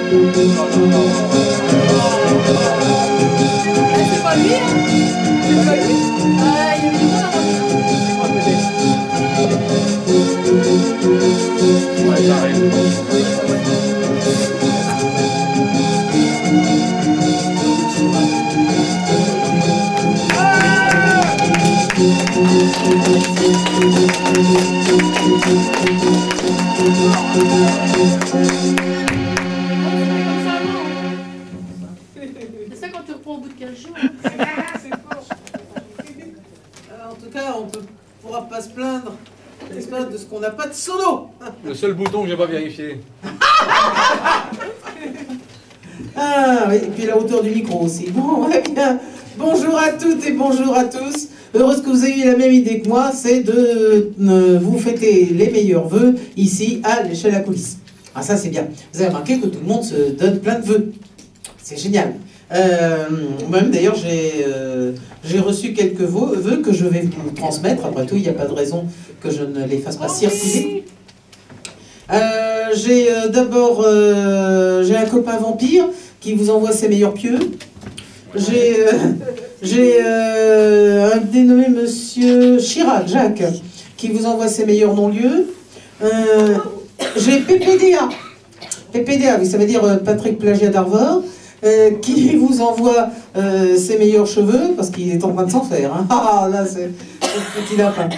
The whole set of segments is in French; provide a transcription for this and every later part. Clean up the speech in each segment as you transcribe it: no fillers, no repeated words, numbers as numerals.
C'est pas lui, hein? C'est pas lui. Ah, il y a eu quoi là? Ouais, j'arrive. C'est ça quand tu reprends au bout de 15 jours. C'est fort. En tout cas, on ne pourra pas se plaindre, n'est-ce pas, de ce qu'on n'a pas de solo. Le seul bouton que j'ai pas vérifié. Ah oui, et puis la hauteur du micro aussi. Bon, ouais, bien. Bonjour à toutes et bonjour à tous. Heureuse que vous ayez la même idée que moi, c'est de vous fêter les meilleurs vœux ici à l'échelle à coulisses. Ah ça c'est bien. Vous avez remarqué que tout le monde se donne plein de vœux. C'est génial. Moi-même d'ailleurs j'ai reçu quelques vœux que je vais vous transmettre. Après tout, il n'y a pas de raison que je ne les fasse pas circuler. D'abord j'ai un copain vampire qui vous envoie ses meilleurs pieux. J'ai un dénommé Monsieur Chirac, Jacques, qui vous envoie ses meilleurs non-lieux. J'ai PPDA. PPDA, oui, ça veut dire Patrick Plagiat d'Arvor, qui vous envoie ses meilleurs cheveux, parce qu'il est en train de s'en faire. Hein. Ah, là, c'est le petit lapin.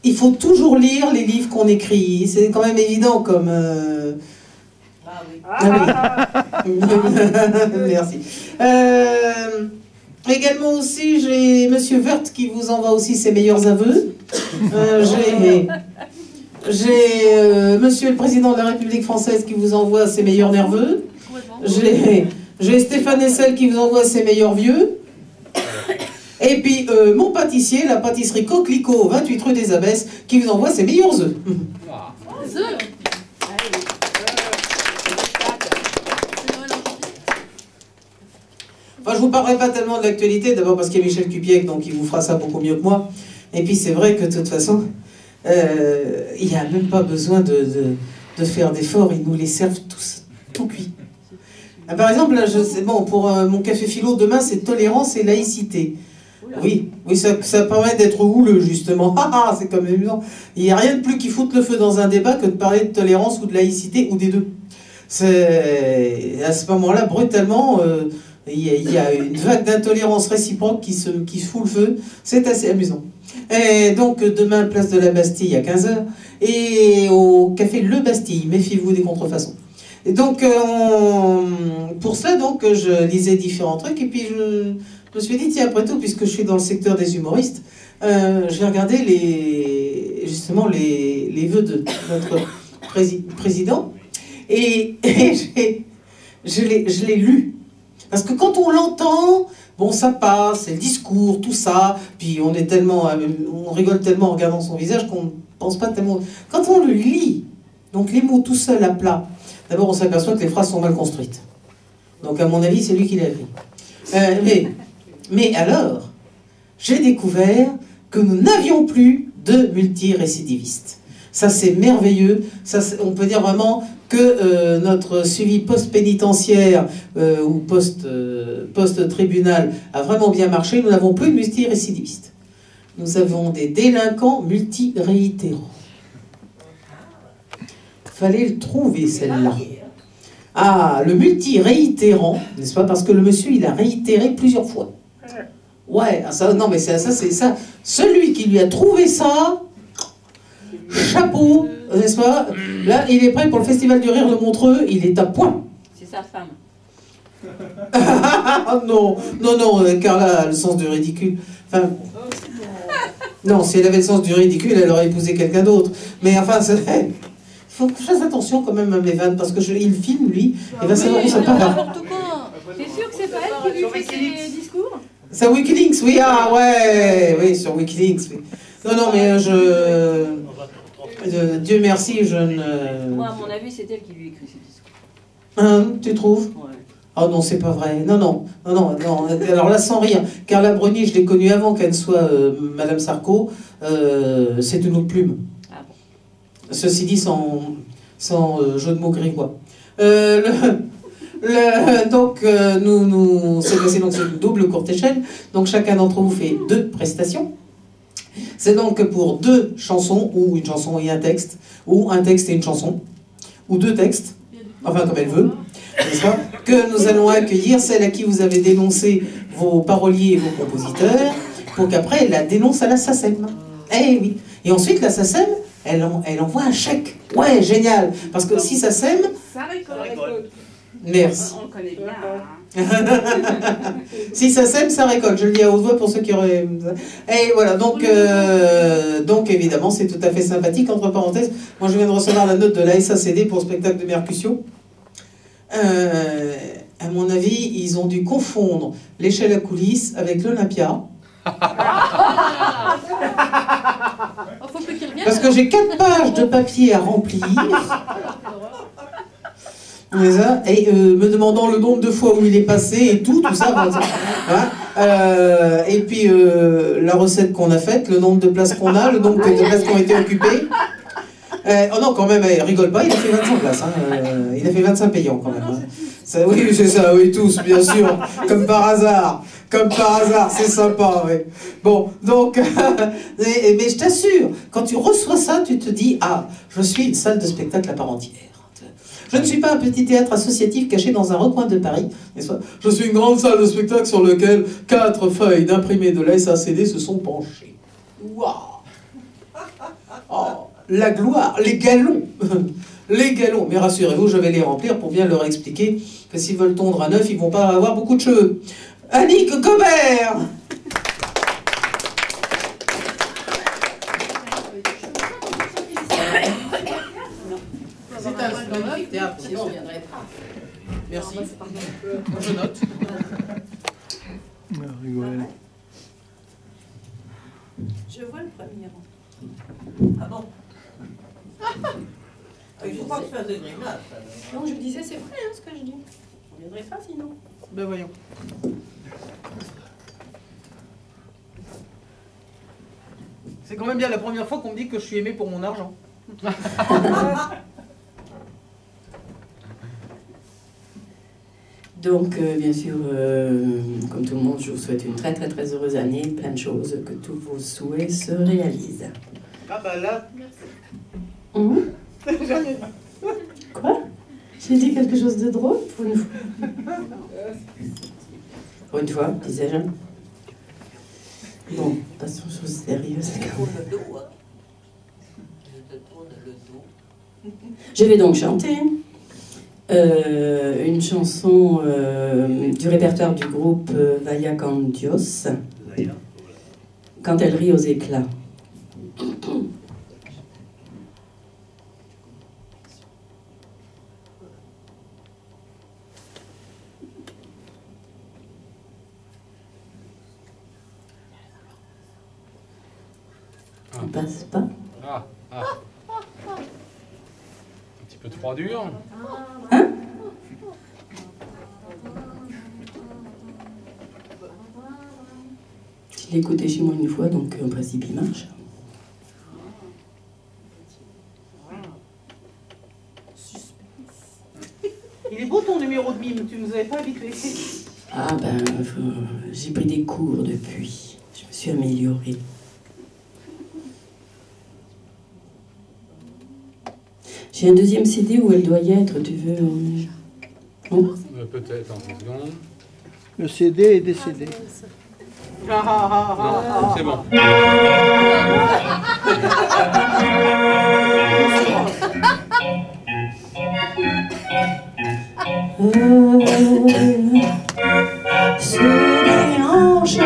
Il faut toujours lire les livres qu'on écrit. C'est quand même évident comme... Ah oui. Merci. Également aussi, j'ai Monsieur Wörth qui vous envoie aussi ses meilleurs aveux. J'ai Monsieur le Président de la République française qui vous envoie ses meilleurs nerveux. J'ai Stéphane Hessel qui vous envoie ses meilleurs vieux. Et puis mon pâtissier, la pâtisserie Coquelicot, 28 rue des Abbesses, qui vous envoie ses meilleurs œufs. Enfin, je vous parlerai pas tellement de l'actualité, d'abord parce qu'il y a Michel Cupiec, donc il vous fera ça beaucoup mieux que moi. Et puis c'est vrai que de toute façon, il n'y a même pas besoin de faire d'efforts, ils nous les servent tous, tout cuit. Par exemple, là, bon, pour mon café philo, demain, c'est tolérance et laïcité. Oui, ça permet d'être houleux, justement. C'est comme amusant. Il n'y a rien de plus qui foute le feu dans un débat que de parler de tolérance ou de laïcité, ou des deux. À ce moment-là, brutalement, il y a une vague d'intolérance réciproque qui se fout le feu. C'est assez amusant. Et donc, demain, place de la Bastille à 15h, et au café Le Bastille, méfiez-vous des contrefaçons. Et donc, pour ça, donc, je lisais différents trucs, et puis je me suis dit, tiens, après tout, puisque je suis dans le secteur des humoristes, je vais regarder justement les vœux de notre président, et je l'ai lu. Parce que quand on l'entend, bon, ça passe, c'est le discours, tout ça, puis on rigole tellement en regardant son visage qu'on ne pense pas tellement... Quand on le lit, donc les mots tout seuls à plat, d'abord on s'aperçoit que les phrases sont mal construites. Donc à mon avis, c'est lui qui l'a écrit. Mais alors, j'ai découvert que nous n'avions plus de multirécidivistes. Ça, c'est merveilleux. Ça, on peut dire vraiment que notre suivi post-pénitentiaire ou post-tribunal a vraiment bien marché. Nous n'avons plus de multirécidivistes. Nous avons des délinquants multiréitérants. Fallait le trouver, celle-là. Ah, le multiréitérant, n'est-ce pas? Parce que le monsieur, il a réitéré plusieurs fois. Ouais, ça, non, mais c'est ça. Celui qui lui a trouvé ça, chapeau, n'est-ce pas? Là, il est prêt pour le Festival du Rire de Montreux, il est à point. C'est sa femme. Non, Carla a le sens du ridicule. Enfin, non, si elle avait le sens du ridicule, elle aurait épousé quelqu'un d'autre. Mais enfin, il faut que je fasse attention quand même à mes vannes, parce que il filme, lui, et va savoir où ça part. T'es sûr que c'est pas elle qui lui fait ses discours? C'est Wikileaks, oui, oui, sur Wikileaks, oui. Non, mais Dieu merci, je ne... Moi, à mon avis, c'est elle qui lui écrit ses discours. Hein, tu trouves? Ouais. Oh non, c'est pas vrai. Non. Alors là, sans rire. Carla Bruni, je l'ai connue avant qu'elle soit Madame Sarko. C'est une autre plume. Ah bon. Ceci dit, sans jeu de mots grivois. Donc, c'est donc une double courte échelle. Donc, chacun d'entre vous fait 2 prestations. C'est donc pour 2 chansons, ou une chanson et un texte, ou un texte et une chanson, ou 2 textes, enfin comme elle veut, n'est-ce pas, que nous allons accueillir celle à qui vous avez dénoncé vos paroliers et vos compositeurs, pour qu'après elle la dénonce à la SACEM. Eh oui. Et ensuite, la SACEM, elle envoie un chèque. Ouais, génial. Parce que si SACEM... Ça récolte. Merci. On le connaît bien. Hein. Si ça sème, ça récolte. Je le dis à haute voix pour ceux qui auraient... Et voilà, donc évidemment, c'est tout à fait sympathique. Entre parenthèses, moi je viens de recevoir la note de la SACD pour le spectacle de Mercutio. À mon avis, ils ont dû confondre l'échelle à coulisses avec l'Olympia. Faut plus qu'il revienne. Parce que j'ai 4 pages de papier à remplir. Et me demandant le nombre de fois où il est passé et tout ça. Hein, et puis la recette qu'on a faite, le nombre de places qu'on a, le nombre de places qui ont été occupées. Oh non, quand même, rigole pas, il a fait 25 places. Hein, il a fait 25 payants quand même. Hein. Ça, oui, c'est ça, oui, tous, bien sûr. Comme par hasard. Comme par hasard, c'est sympa, oui. Bon, donc, mais je t'assure, quand tu reçois ça, tu te dis, ah, je suis une salle de spectacle à part entière. Je ne suis pas un petit théâtre associatif caché dans un recoin de Paris, n'est-ce pas? Je suis une grande salle de spectacle sur laquelle 4 feuilles d'imprimés de la SACD se sont penchées. Waouh! Oh, la gloire, les galons! Les galons! Mais rassurez-vous, je vais les remplir pour bien leur expliquer que s'ils veulent tondre à neuf, ils ne vont pas avoir beaucoup de cheveux. Annick Gobert! C'est un magnifique théâtre, sinon on ne viendrait pas. Merci. Je note. Je vois le premier rang. Ah bon? Il faut pas que tu fasses des grimaces. Non, je disais, c'est vrai hein, ce que je dis. On viendrait pas sinon. Ben voyons. C'est quand même bien la première fois qu'on me dit que je suis aimé pour mon argent. Donc, bien sûr, comme tout le monde, je vous souhaite une très très très heureuse année, plein de choses, que tous vos souhaits se réalisent. Ah bah là... Mmh. Quoi? J'ai dit quelque chose de drôle pour une fois. Pour une fois, disais-je. Bon, passons aux choses sérieuses. Je vais donc chanter une chanson du répertoire du groupe Vaya con Dios, Quand elle rit aux éclats. On passe pas? Un petit peu trop dur. Hein? Je l'ai écouté chez moi une fois, donc en principe il marche. Il est beau ton numéro de mime, tu nous avais pas habitués. Ah ben, j'ai pris des cours depuis. Je me suis améliorée. J'ai un deuxième CD où elle doit y être, tu veux... Non? Peut-être en 2 secondes. Le CD est décédé. Non, c'est bon. Se déhanche,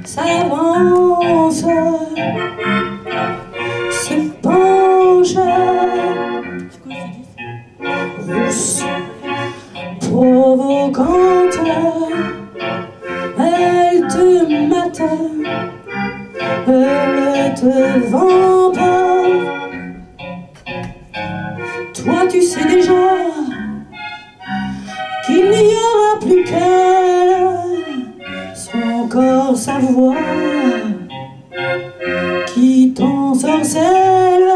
s'avance, se penche, rousse, provocante, elle te mate, elle te vante. Toi tu sais déjà qu'il n'y aura plus qu'elle, son corps, sa voix, qui t'ensorcelle.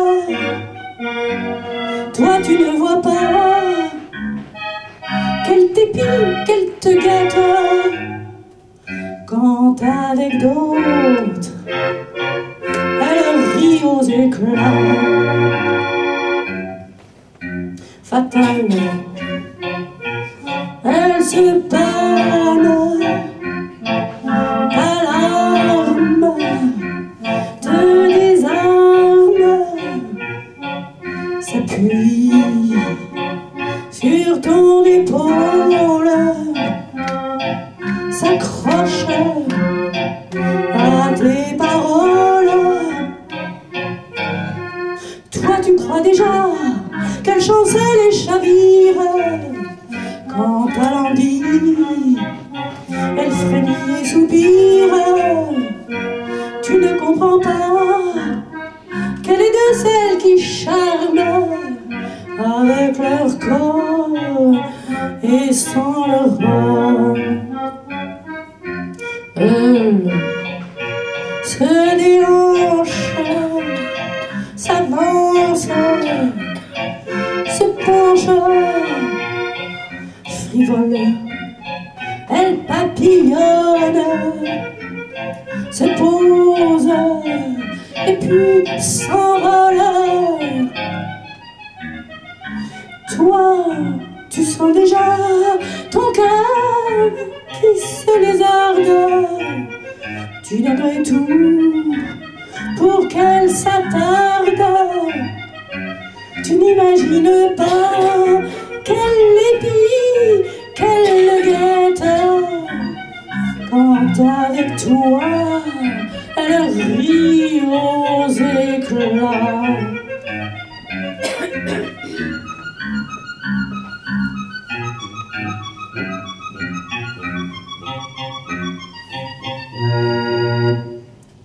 Toi tu ne vois pas qu'elle t'épie, qu'elle te guette, quand avec d'autres elle rit aux éclats. Fatale, elle se pâme, alarme, te désarme, s'appuie sur ton épaule, s'accroche à tes paroles. Toi tu crois déjà qu'elle chancelle et chavire, quand à l'envie elle frémit et soupire. Tu ne comprends pas qu'elle est de celles qui charment avec leur corps et sans leur âme. Se déhanche, s'avance, se penche, frivole, elle papillonne, se pose et puis s'envole. Toi, tu sens déjà ton cœur qui se lézarde. Tu donnerais tout pour qu'elle s'attarde. Tu n'imagines pas qu'elle l'épie, qu'elle le guette, quand avec toi elle rit aux éclats.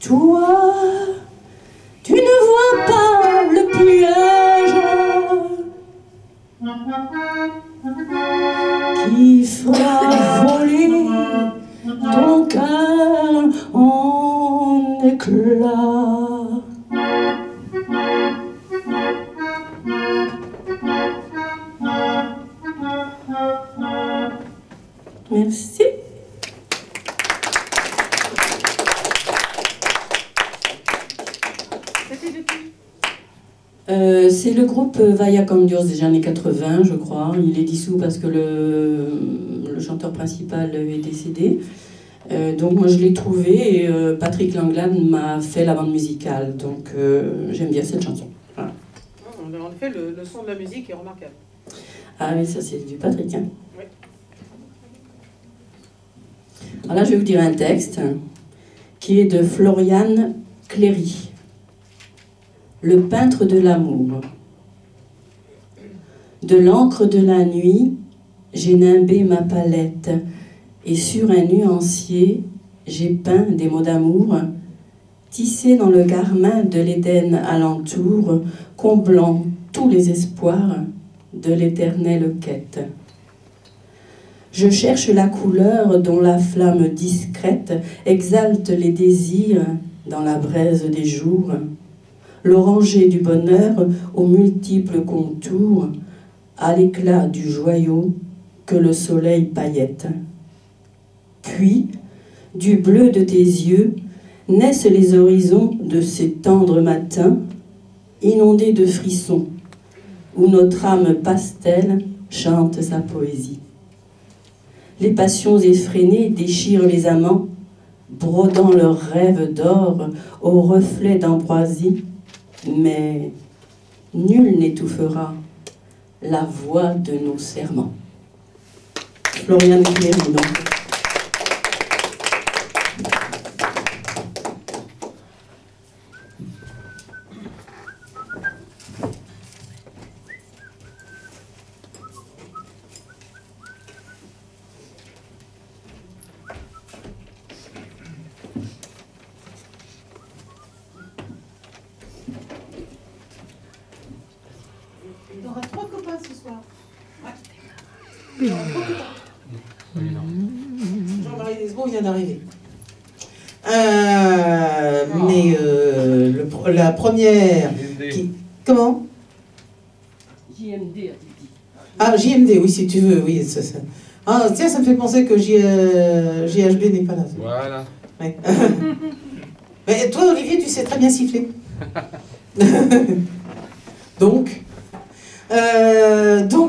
Toi, tu ne vois pas le piège qui fera voler ton cœur en éclats. Merci. C'est le groupe Vaya con Dios des années 80, je crois. Il est dissous parce que le chanteur principal est décédé. Donc moi je l'ai trouvé et Patrick Langland m'a fait la bande musicale. Donc j'aime bien cette chanson. Voilà. En effet, le son de la musique est remarquable. Ah oui, ça c'est du Patrick. Hein. Oui. Alors là je vais vous dire un texte qui est de Florian Cléry. Le peintre de l'amour. De l'encre de la nuit, j'ai nimbé ma palette, et sur un nuancier, j'ai peint des mots d'amour, tissés dans le carmin de l'Éden alentour, comblant tous les espoirs de l'éternelle quête. Je cherche la couleur dont la flamme discrète exalte les désirs dans la braise des jours, l'oranger du bonheur aux multiples contours, à l'éclat du joyau que le soleil paillette. Puis, du bleu de tes yeux, naissent les horizons de ces tendres matins, inondés de frissons, où notre âme pastel chante sa poésie. Les passions effrénées déchirent les amants, brodant leurs rêves d'or aux reflets d'ambroisie, mais nul n'étouffera la voix de nos serments. Florian Cléry, donc. Il y aura 3 copains ce soir. Jean-Marie Desbos vient d'arriver. La première... Comment? JMD, a-t-il dit. Ah, JMD, oui, si tu veux, oui. Ah, tiens, ça me fait penser que JHB n'est pas là. Voilà. Ouais. Mais toi, Olivier, tu sais très bien siffler. Donc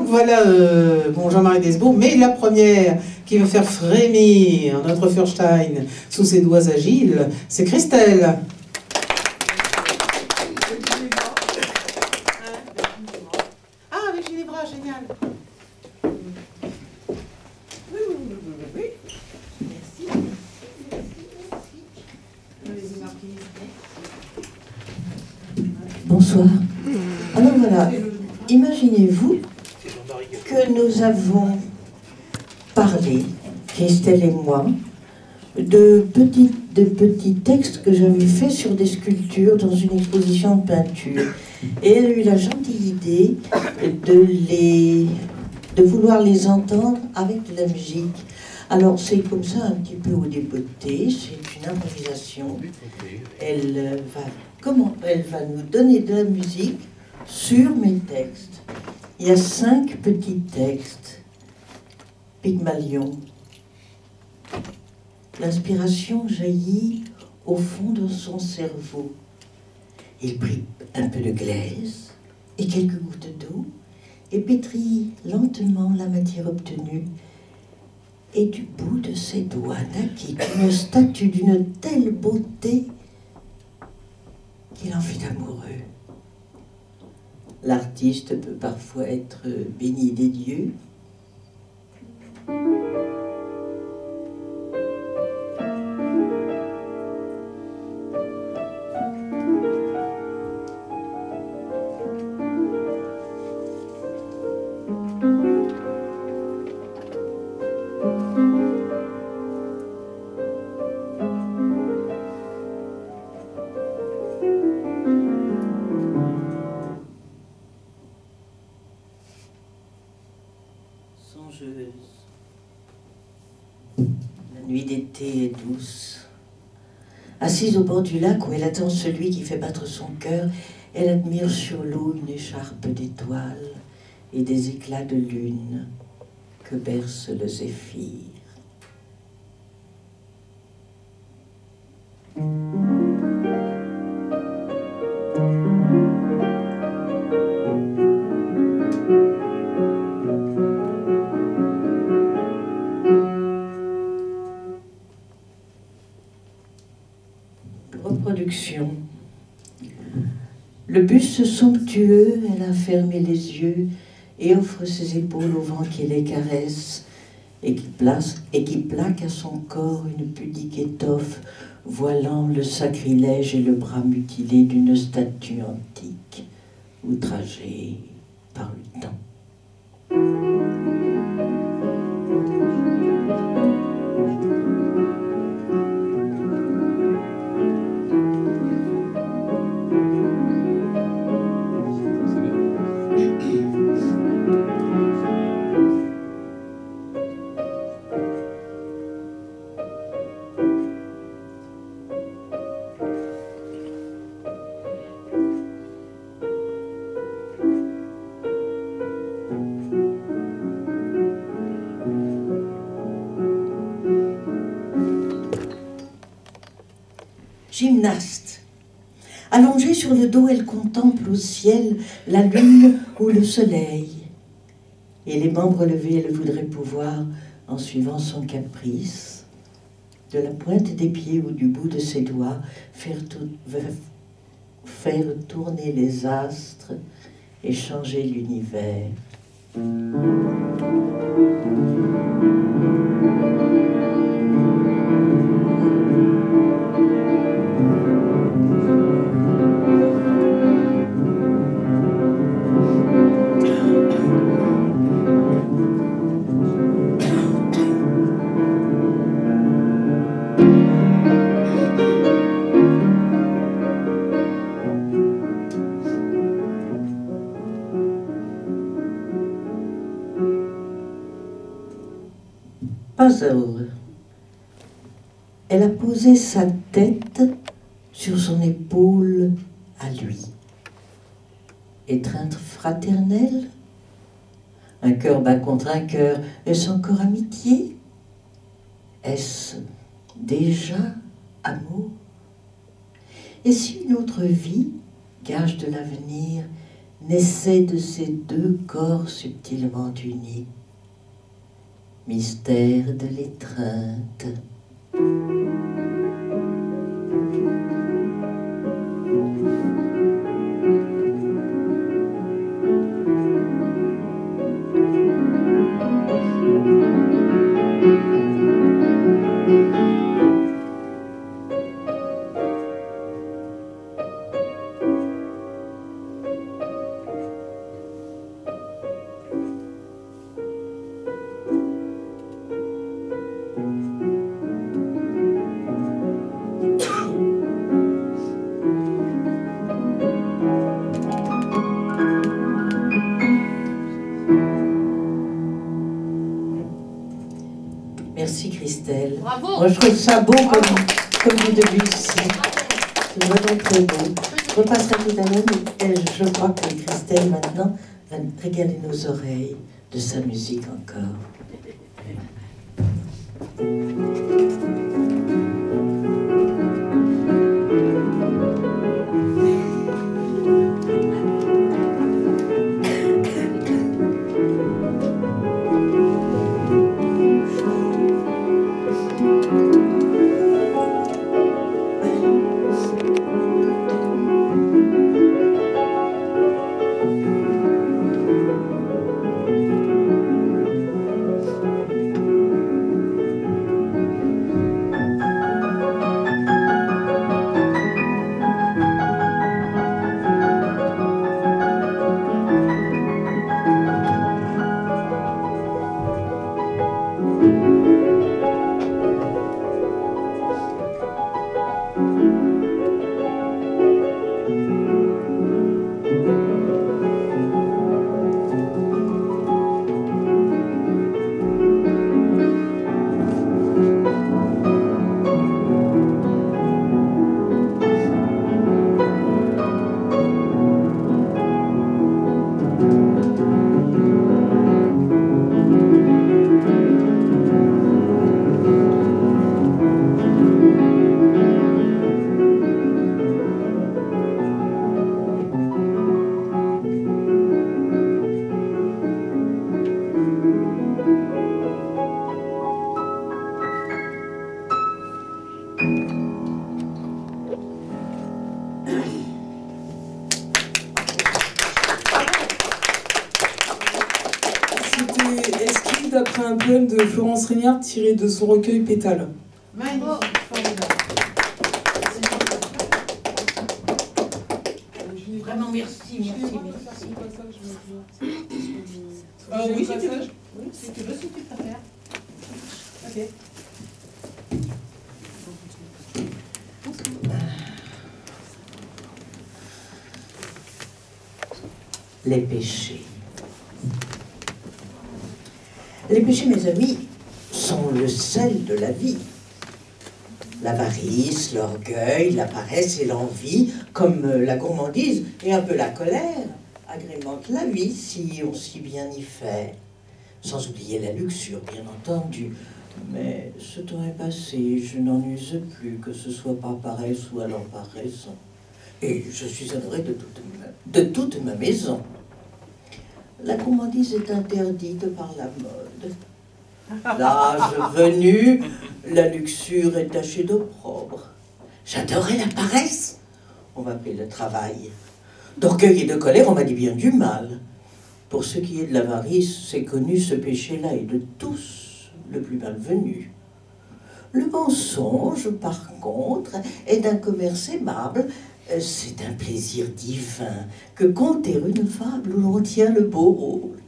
voilà, bon, Jean-Marie Desbourg, mais la première qui va faire frémir notre Furstein sous ses doigts agiles, c'est Christelle. Ah, avec Ginevra, génial. Bonsoir. Alors voilà, imaginez-vous que nous avons parlé, Christelle et moi, de petits textes que j'avais faits sur des sculptures dans une exposition de peinture. Et elle a eu la gentille idée de vouloir les entendre avec de la musique. Alors c'est comme ça un petit peu au débeauté, c'est une improvisation. Elle va nous donner de la musique sur mes textes. Il y a 5 petits textes. Pygmalion. L'inspiration jaillit au fond de son cerveau. Il prit un peu de glaise et quelques gouttes d'eau et pétrit lentement la matière obtenue. Et du bout de ses doigts naquit une statue d'une telle beauté qu'il en fut amoureux. L'artiste peut parfois être béni des dieux. La nuit d'été est douce. Assise au bord du lac où elle attend celui qui fait battre son cœur, elle admire sur l'eau une écharpe d'étoiles et des éclats de lune que berce le zéphyr. Reproduction. Le buste somptueux, elle a fermé les yeux et offre ses épaules au vent qui les caresse et qui plaque à son corps une pudique étoffe voilant le sacrilège et le bras mutilé d'une statue antique, outragée par le temps. Gymnaste. Allongée sur le dos, elle contemple au ciel la lune ou le soleil. Et les membres levés, elle voudrait pouvoir, en suivant son caprice, de la pointe des pieds ou du bout de ses doigts, faire tourner les astres et changer l'univers. Puzzle. Elle a posé sa tête sur son épaule à lui. Étreinte fraternelle Un cœur bat contre un cœur. Est-ce encore amitié? Est-ce déjà amour? Et si une autre vie, gage de l'avenir, naissait de ces deux corps subtilement unis? Mystère de l'étreinte. Merci Christelle. Bravo. Moi je trouve ça beau comme du Debussy. C'est vraiment très beau. Je repasserai tout à l'heure, mais je crois que Christelle maintenant va régaler nos oreilles de sa musique encore. C'était écrit d'après un poème de Florence Régnard tiré de son recueil Pétales. Magnifique, formidable. Vraiment merci, merci. Oui, si tu veux. Oui, si tu veux, si tu préfères. Ok. Les péchés. Les péchés, mes amis, sont le sel de la vie. L'avarice, l'orgueil, la paresse et l'envie, comme la gourmandise et un peu la colère, agrémentent la vie si on sait bien y faire. Sans oublier la luxure, bien entendu. Mais ce temps est passé, je n'en use plus, que ce soit par paresse ou alors par raison. Et je suis honoré de toute ma maison. La gourmandise est interdite par la mode. L'âge venu, la luxure est tachée d'opprobre. J'adorais la paresse, on m'appelait le travail. D'orgueil et de colère, on m'a dit bien du mal. Pour ce qui est de l'avarice, c'est connu, ce péché-là est de tous le plus malvenu. Le mensonge, par contre, est d'un commerce aimable. C'est un plaisir divin que conter une fable où l'on tient le beau rôle,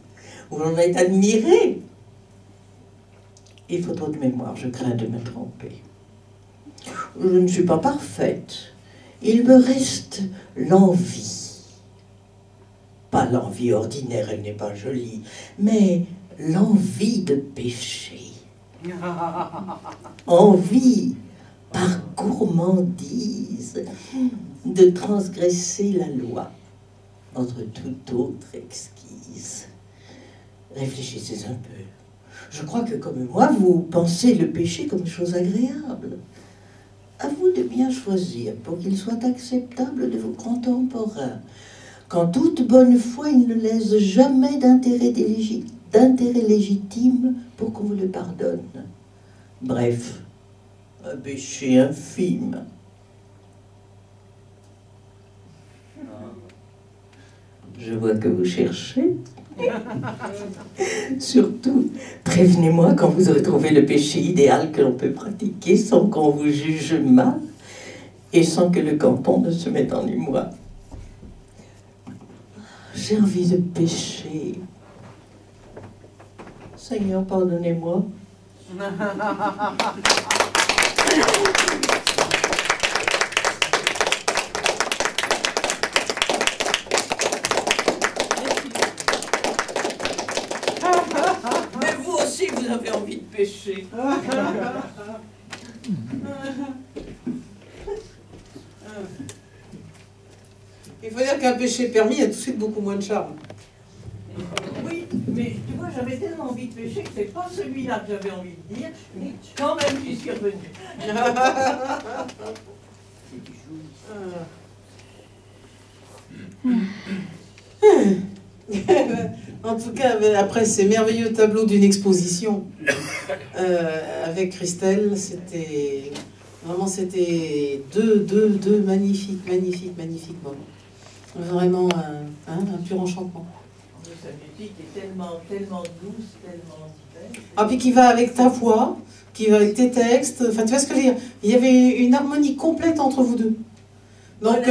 où l'on est admiré. Il faut trop de mémoire, je crains de me tromper. Je ne suis pas parfaite. Il me reste l'envie. Pas l'envie ordinaire, elle n'est pas jolie, mais l'envie de pécher. Envie, par gourmandise, de transgresser la loi, entre toute autre exquise. Réfléchissez un peu. Je crois que, comme moi, vous pensez le péché comme chose agréable. À vous de bien choisir pour qu'il soit acceptable de vos contemporains. Qu'en toute bonne foi, il ne laisse jamais d'intérêt légitime pour qu'on vous le pardonne. Bref, un péché infime. Je vois que vous cherchez. Surtout, prévenez-moi quand vous aurez trouvé le péché idéal que l'on peut pratiquer sans qu'on vous juge mal et sans que le canton ne se mette en émoi. J'ai envie de pécher. Seigneur, pardonnez-moi. Mais vous aussi, vous avez envie de pécher. Il faut dire qu'un péché permis a tout de suite beaucoup moins de charme. Oui, mais tu vois, j'avais tellement envie de pécher que c'est pas celui-là que j'avais envie de dire, mais quand même j'y suis revenue. En tout cas, après ces merveilleux tableaux d'une exposition avec Christelle, c'était deux magnifiques moments. Vraiment un pur enchantement. Sa musique est tellement douce, tellement belle. Ah, puis qui va avec ta voix, qui va avec tes textes. Enfin, tu vois ce que je veux dire? Il y avait une harmonie complète entre vous deux. Donc,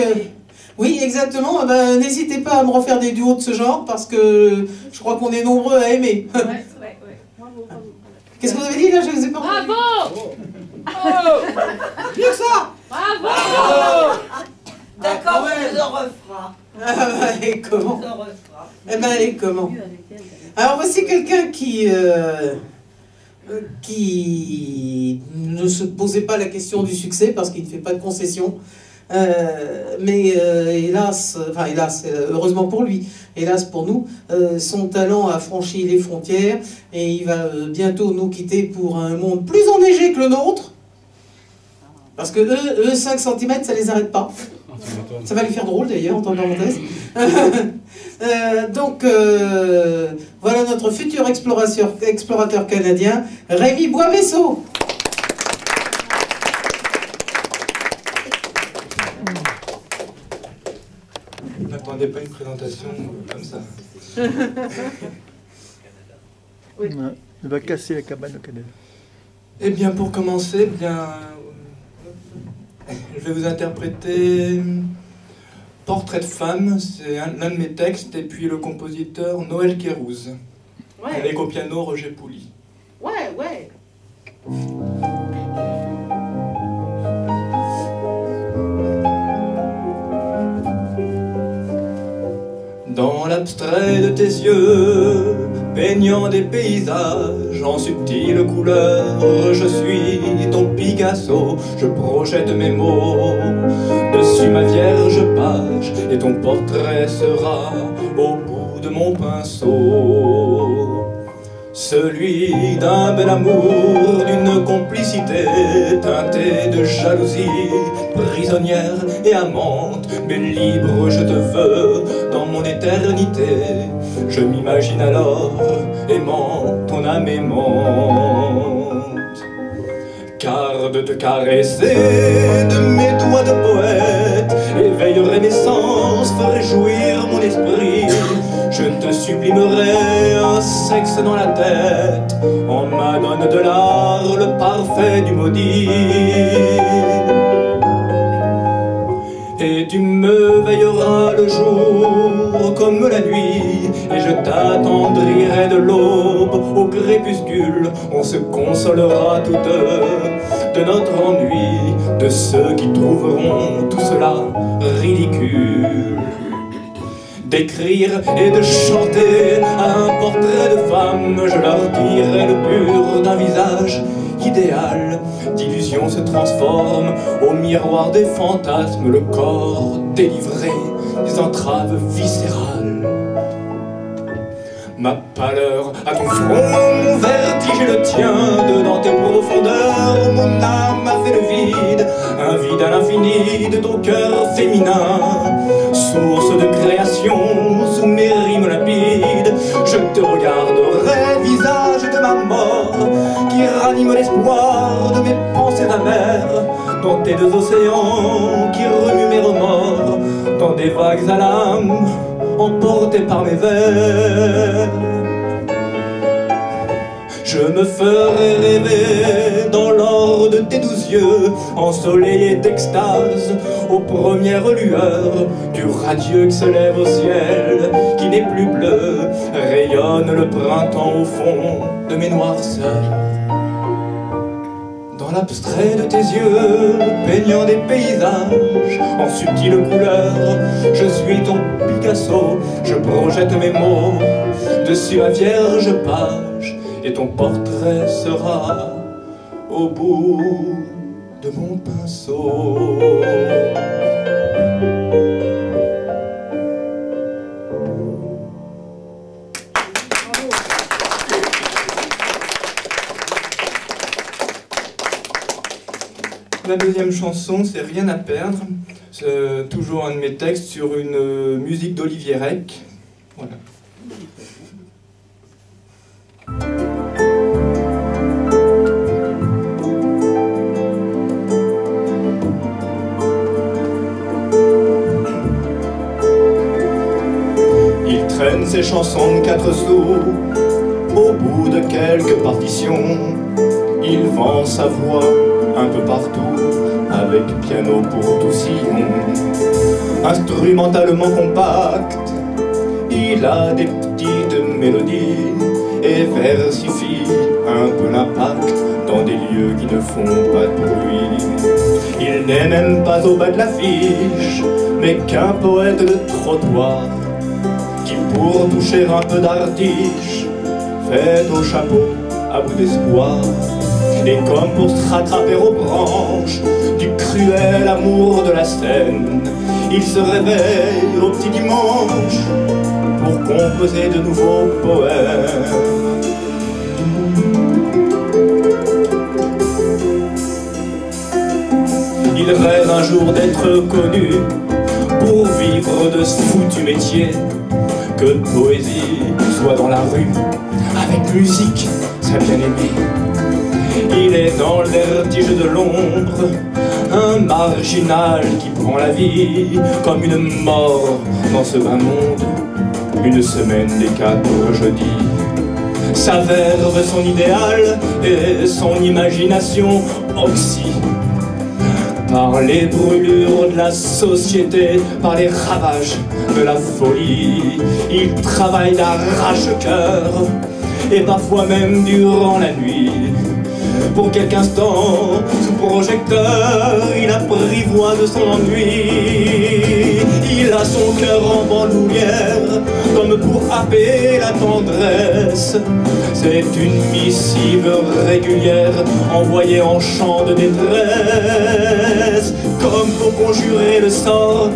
oui, exactement. Ben, n'hésitez pas à me refaire des duos de ce genre, parce que je crois qu'on est nombreux à aimer. Ouais. Qu'est-ce que vous avez dit là? Je vous ai pas entendu. Bravo! Mieux que ça! Bravo! D'accord, on en refera. Ah, bah, et comment? On en refera. Eh ben, et comment? Alors, voici quelqu'un qui ne se posait pas la question du succès parce qu'il ne fait pas de concession. Mais hélas, heureusement pour lui, hélas pour nous, son talent a franchi les frontières et il va bientôt nous quitter pour un monde plus enneigé que le nôtre. Parce que eux 5 cm, ça les arrête pas. Ça va lui faire drôle d'ailleurs, entre parenthèses. Donc, voilà notre futur explorateur canadien, Rémi Boisvaisseau. Je n'attendais pas une présentation comme ça. Ouais, il va casser la cabane au Canada. Eh bien, pour commencer, je vais vous interpréter Portrait de femme, c'est l'un de mes textes, et puis le compositeur Noël Kérouz, avec au piano Roger Pouli. Ouais. Dans l'abstrait de tes yeux, peignant des paysages en subtiles couleurs, je suis ton Picasso, je projette mes mots dessus ma vierge page, et ton portrait sera au bout de mon pinceau. Celui d'un bel amour, d'une complicité teintée de jalousie, prisonnière et amante, mais libre je te veux dans mon éternité. Je m'imagine alors aimant ton âme aimante. Car de te caresser de mes doigts de poète éveillerait mes sens, ferait jouir mon esprit. Je te sublimerai un sexe dans la tête, en madone de l'art, le parfait du maudit. Et tu me veilleras le jour comme la nuit, et je t'attendrirai de l'aube au crépuscule. On se consolera tous deux de notre ennui, de ceux qui trouveront tout cela ridicule. D'écrire et de chanter à un portrait de femme, je leur dirai le pur d'un visage idéal. D'illusion se transforme au miroir des fantasmes, le corps délivré des entraves viscérales. ma pâleur à ton front, mon vertige et le tien, dedans tes profondeurs, mon âme a fait le vide, un vide à l'infini de ton cœur féminin, source de création sous mes rimes limpides. Je te regarderai, visage de ma mort, qui ranime l'espoir de mes pensées amères, dans tes deux océans qui remuent mes remords, dans des vagues à l'âme emportées par mes vers. Je me ferai rêver dans l'or de tes 12 yeux, ensoleillés d'extase aux premières lueurs du radieux qui se lève au ciel, qui n'est plus bleu, rayonne le printemps au fond de mes noirceurs. Dans l'abstrait de tes yeux, peignant des paysages en subtiles couleurs, je suis ton Picasso, je projette mes mots dessus la vierge page, et ton portrait sera au bout de mon pinceau. La deuxième chanson, c'est Rien à perdre. C'est toujours un de mes textes sur une musique d'Olivier Rec. Voilà. Il traîne ses chansons de 4 sous au bout de quelques partitions. Il vend sa voix un peu partout, avec piano pour tout sillon. Instrumentalement compact, il a des petites mélodies et versifie un peu l'impact dans des lieux qui ne font pas de bruit. Il n'est même pas au bas de l'affiche, mais qu'un poète de trottoir qui, pour toucher un peu d'artiche, fait au chapeau à bout d'espoir. Et comme pour se rattraper aux branches du cruel amour de la scène, il se réveille au petit dimanche pour composer de nouveaux poèmes. Il rêve un jour d'être connu pour vivre de ce foutu métier, que poésie soit dans la rue avec musique, sa bien-aimée. Il est dans le vertige de l'ombre, un marginal qui prend la vie comme une mort dans ce bas monde. Une semaine des 4 jeudis, sa verve, son idéal et son imagination oxy par les brûlures de la société, par les ravages de la folie. Il travaille d'arrache-cœur et parfois même durant la nuit. Pour quelques instants, sous projecteur, il apprivoise son ennui. Il a son cœur en bandoulière, comme pour happer la tendresse. C'est une missive régulière, envoyée en chant de détresse. Comme pour conjurer le sort,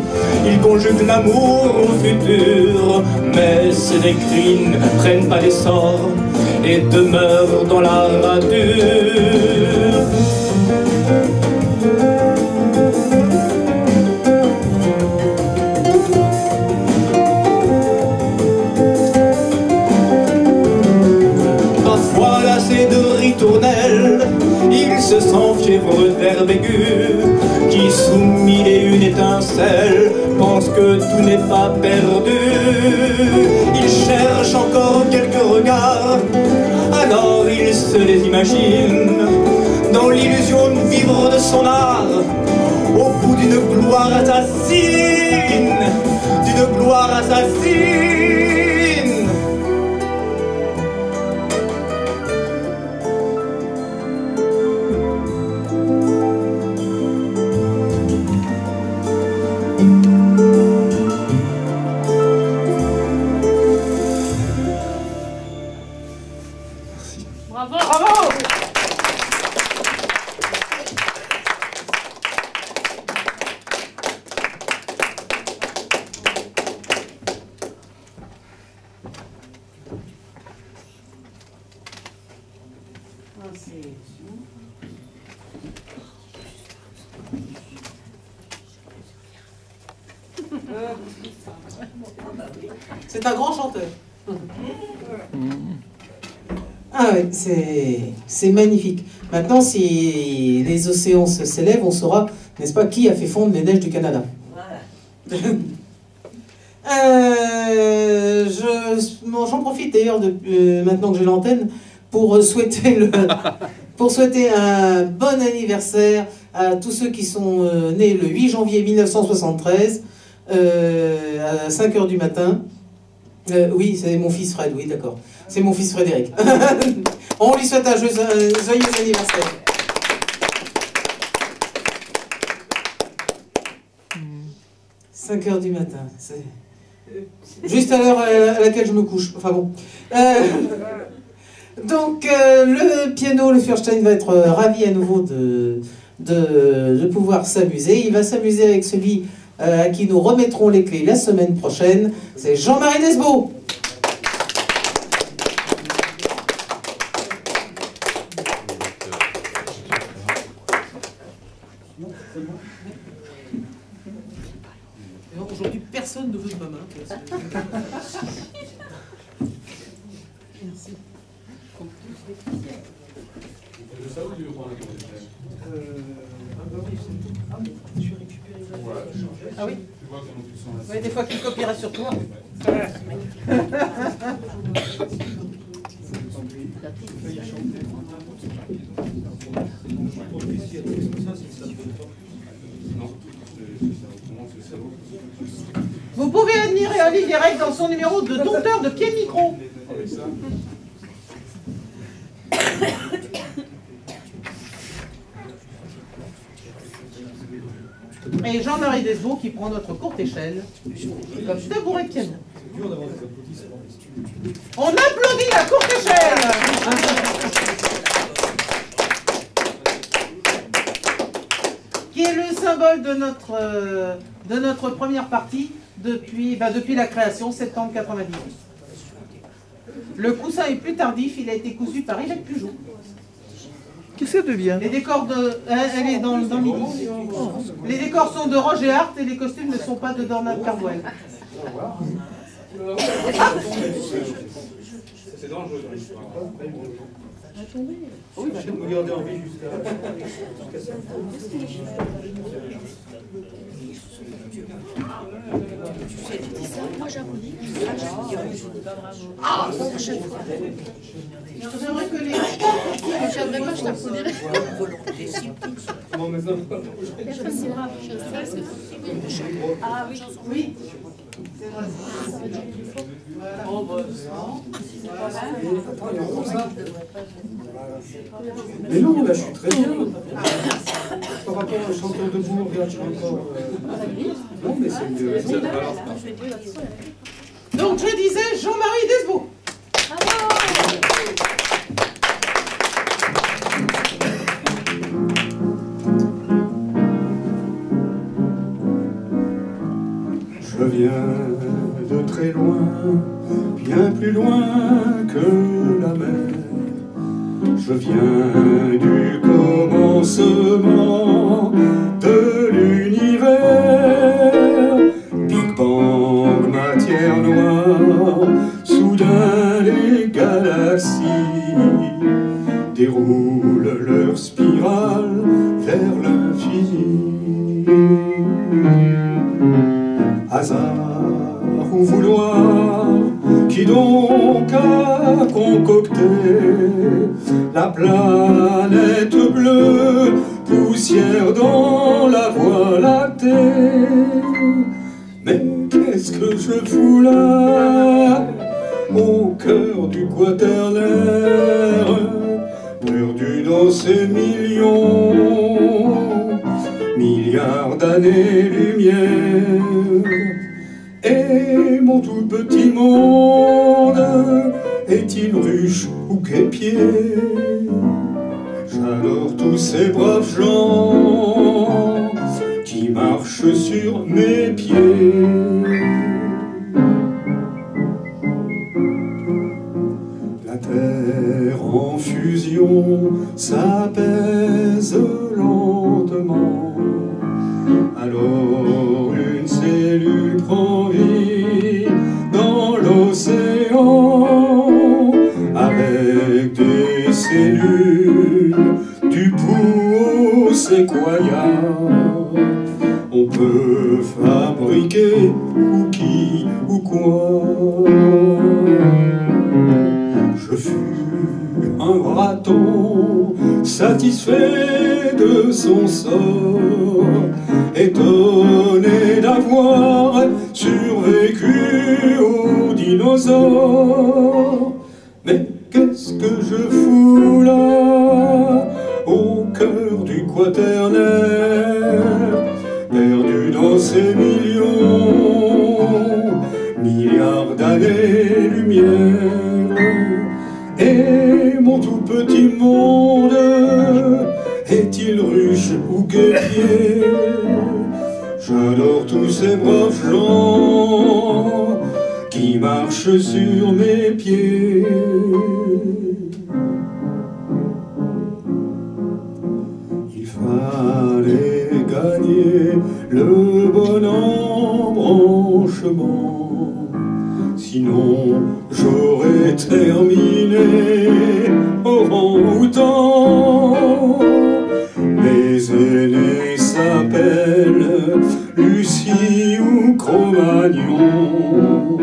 il conjugue l'amour au futur. Mais ses écrits ne prennent pas l'essor et demeure dans la rature. Parfois lassé de ritournelles, il se sent fiévreux de verbe aigu, qui sous 1001 étincelles pense que tout n'est pas perdu. Il cherche encore quelques regards, alors il se les imagine dans l'illusion de vivre de son art, au bout d'une gloire assassine, d'une gloire assassine. Bravo! Bravo! C'est un grand chanteur. Ah oui, c'est magnifique. Maintenant, si les océans s'élèvent, on saura, n'est-ce pas, qui a fait fondre les neiges du Canada. J'en profite d'ailleurs maintenant que j'ai l'antenne pour souhaiter un bon anniversaire à tous ceux qui sont nés le 8 janvier 1973 à 5 h du matin. Oui, c'est mon fils Fred, oui, d'accord. C'est mon fils Frédéric. On lui souhaite un joyeux anniversaire. « 5 h du matin, c'est juste à l'heure à laquelle je me couche. Enfin bon. Donc, le piano, le Feuerstein va être ravi à nouveau de pouvoir s'amuser. Il va s'amuser avec celui à qui nous remettrons les clés la semaine prochaine. C'est Jean-Marie Desbeaux. Aujourd'hui, personne ne veut de ma main. Merci. Je sais où tu veux prendre la je suis récupéré. Ah oui. Tu vois comment tu sens la... Oui, des fois qu'il copierait sur toi. Vous pouvez admirer Olivier Rec dans son numéro de dompteur de pied de micro. Et Jean-Marie Desbeaux qui prend notre courte échelle comme tabouret de piano. On applaudit la courte échelle. Qui est le symbole de notre première partie depuis la création, septembre 98. Le coussin est plus tardif, il a été cousu par Yvette Pujol. Qu'est-ce que ça devient? Les décors elle est dans midi. Les décors sont de Roger Hart et les costumes ne sont pas de Dornat Cardwell. C'est dangereux. Oui, je vais me garder en vie jusqu'à ça. Moi j'applaudis. Ah, à chaque fois. J'aimerais que les... Je viendrai pas, je t'applaudirai. Bon, mais ça... Ah oui. Oui. C'est vrai. Oh, bah, Mais non, là je suis très bien. Par rapport au chanteur de bourg, regarde, je suis encore... Non, mais c'est mieux. donc je disais Jean-Marie Desbeaux. Je viens de très loin, bien plus loin que la mer. Je viens du commencement de l'univers. Big Bang, matière noire, soudain les galaxies déroulent leur spirale vers l'infini. Hasard ou vouloir, qui donc a concocté la planète bleue, poussière dans la voie lactée? Mais qu'est-ce que je fous là, au cœur du quaternaire, perdu dans ces milliards d'années-lumière? Et mon tout petit monde est-il ruche ou guêpier? J'adore tous ces braves gens qui marchent sur mes pieds. La terre l'air en fusion s'apaise lentement. Alors une cellule prend vie dans l'océan avec des cellules du Puo Sequoia. On peut fabriquer ou qui ou quoi. Je fus un raton satisfait de son sort, étonné d'avoir survécu aux dinosaures. Mais qu'est-ce que je fous là, au cœur du quaternaire, perdu dans ces milliards d'années-lumière? Et mon tout petit monde est-il ruche ou guépier? J'adore tous ces braves gens qui marchent sur mes pieds. Il fallait gagner le bon embranchement, sinon j'aurais terminé orang-outan. Mes aînés s'appellent Lucie ou Cro-Magnon.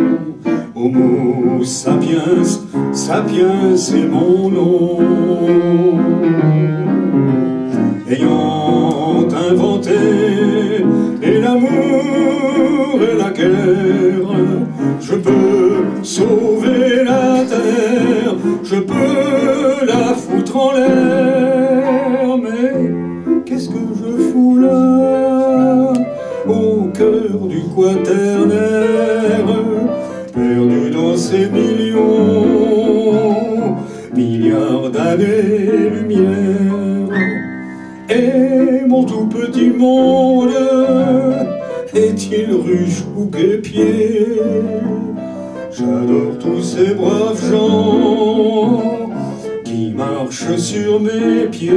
Homo sapiens, sapiens c'est mon nom. Ayant inventé et l'amour et la guerre, je peux sauver la terre, je peux la foutre en l'air. Mais qu'est-ce que je fous là, au cœur du quaternaire, perdu dans ces milliards d'années-lumière? Et mon tout petit monde est-il ruche ou guépier? J'adore tous ces braves gens qui marchent sur mes pieds.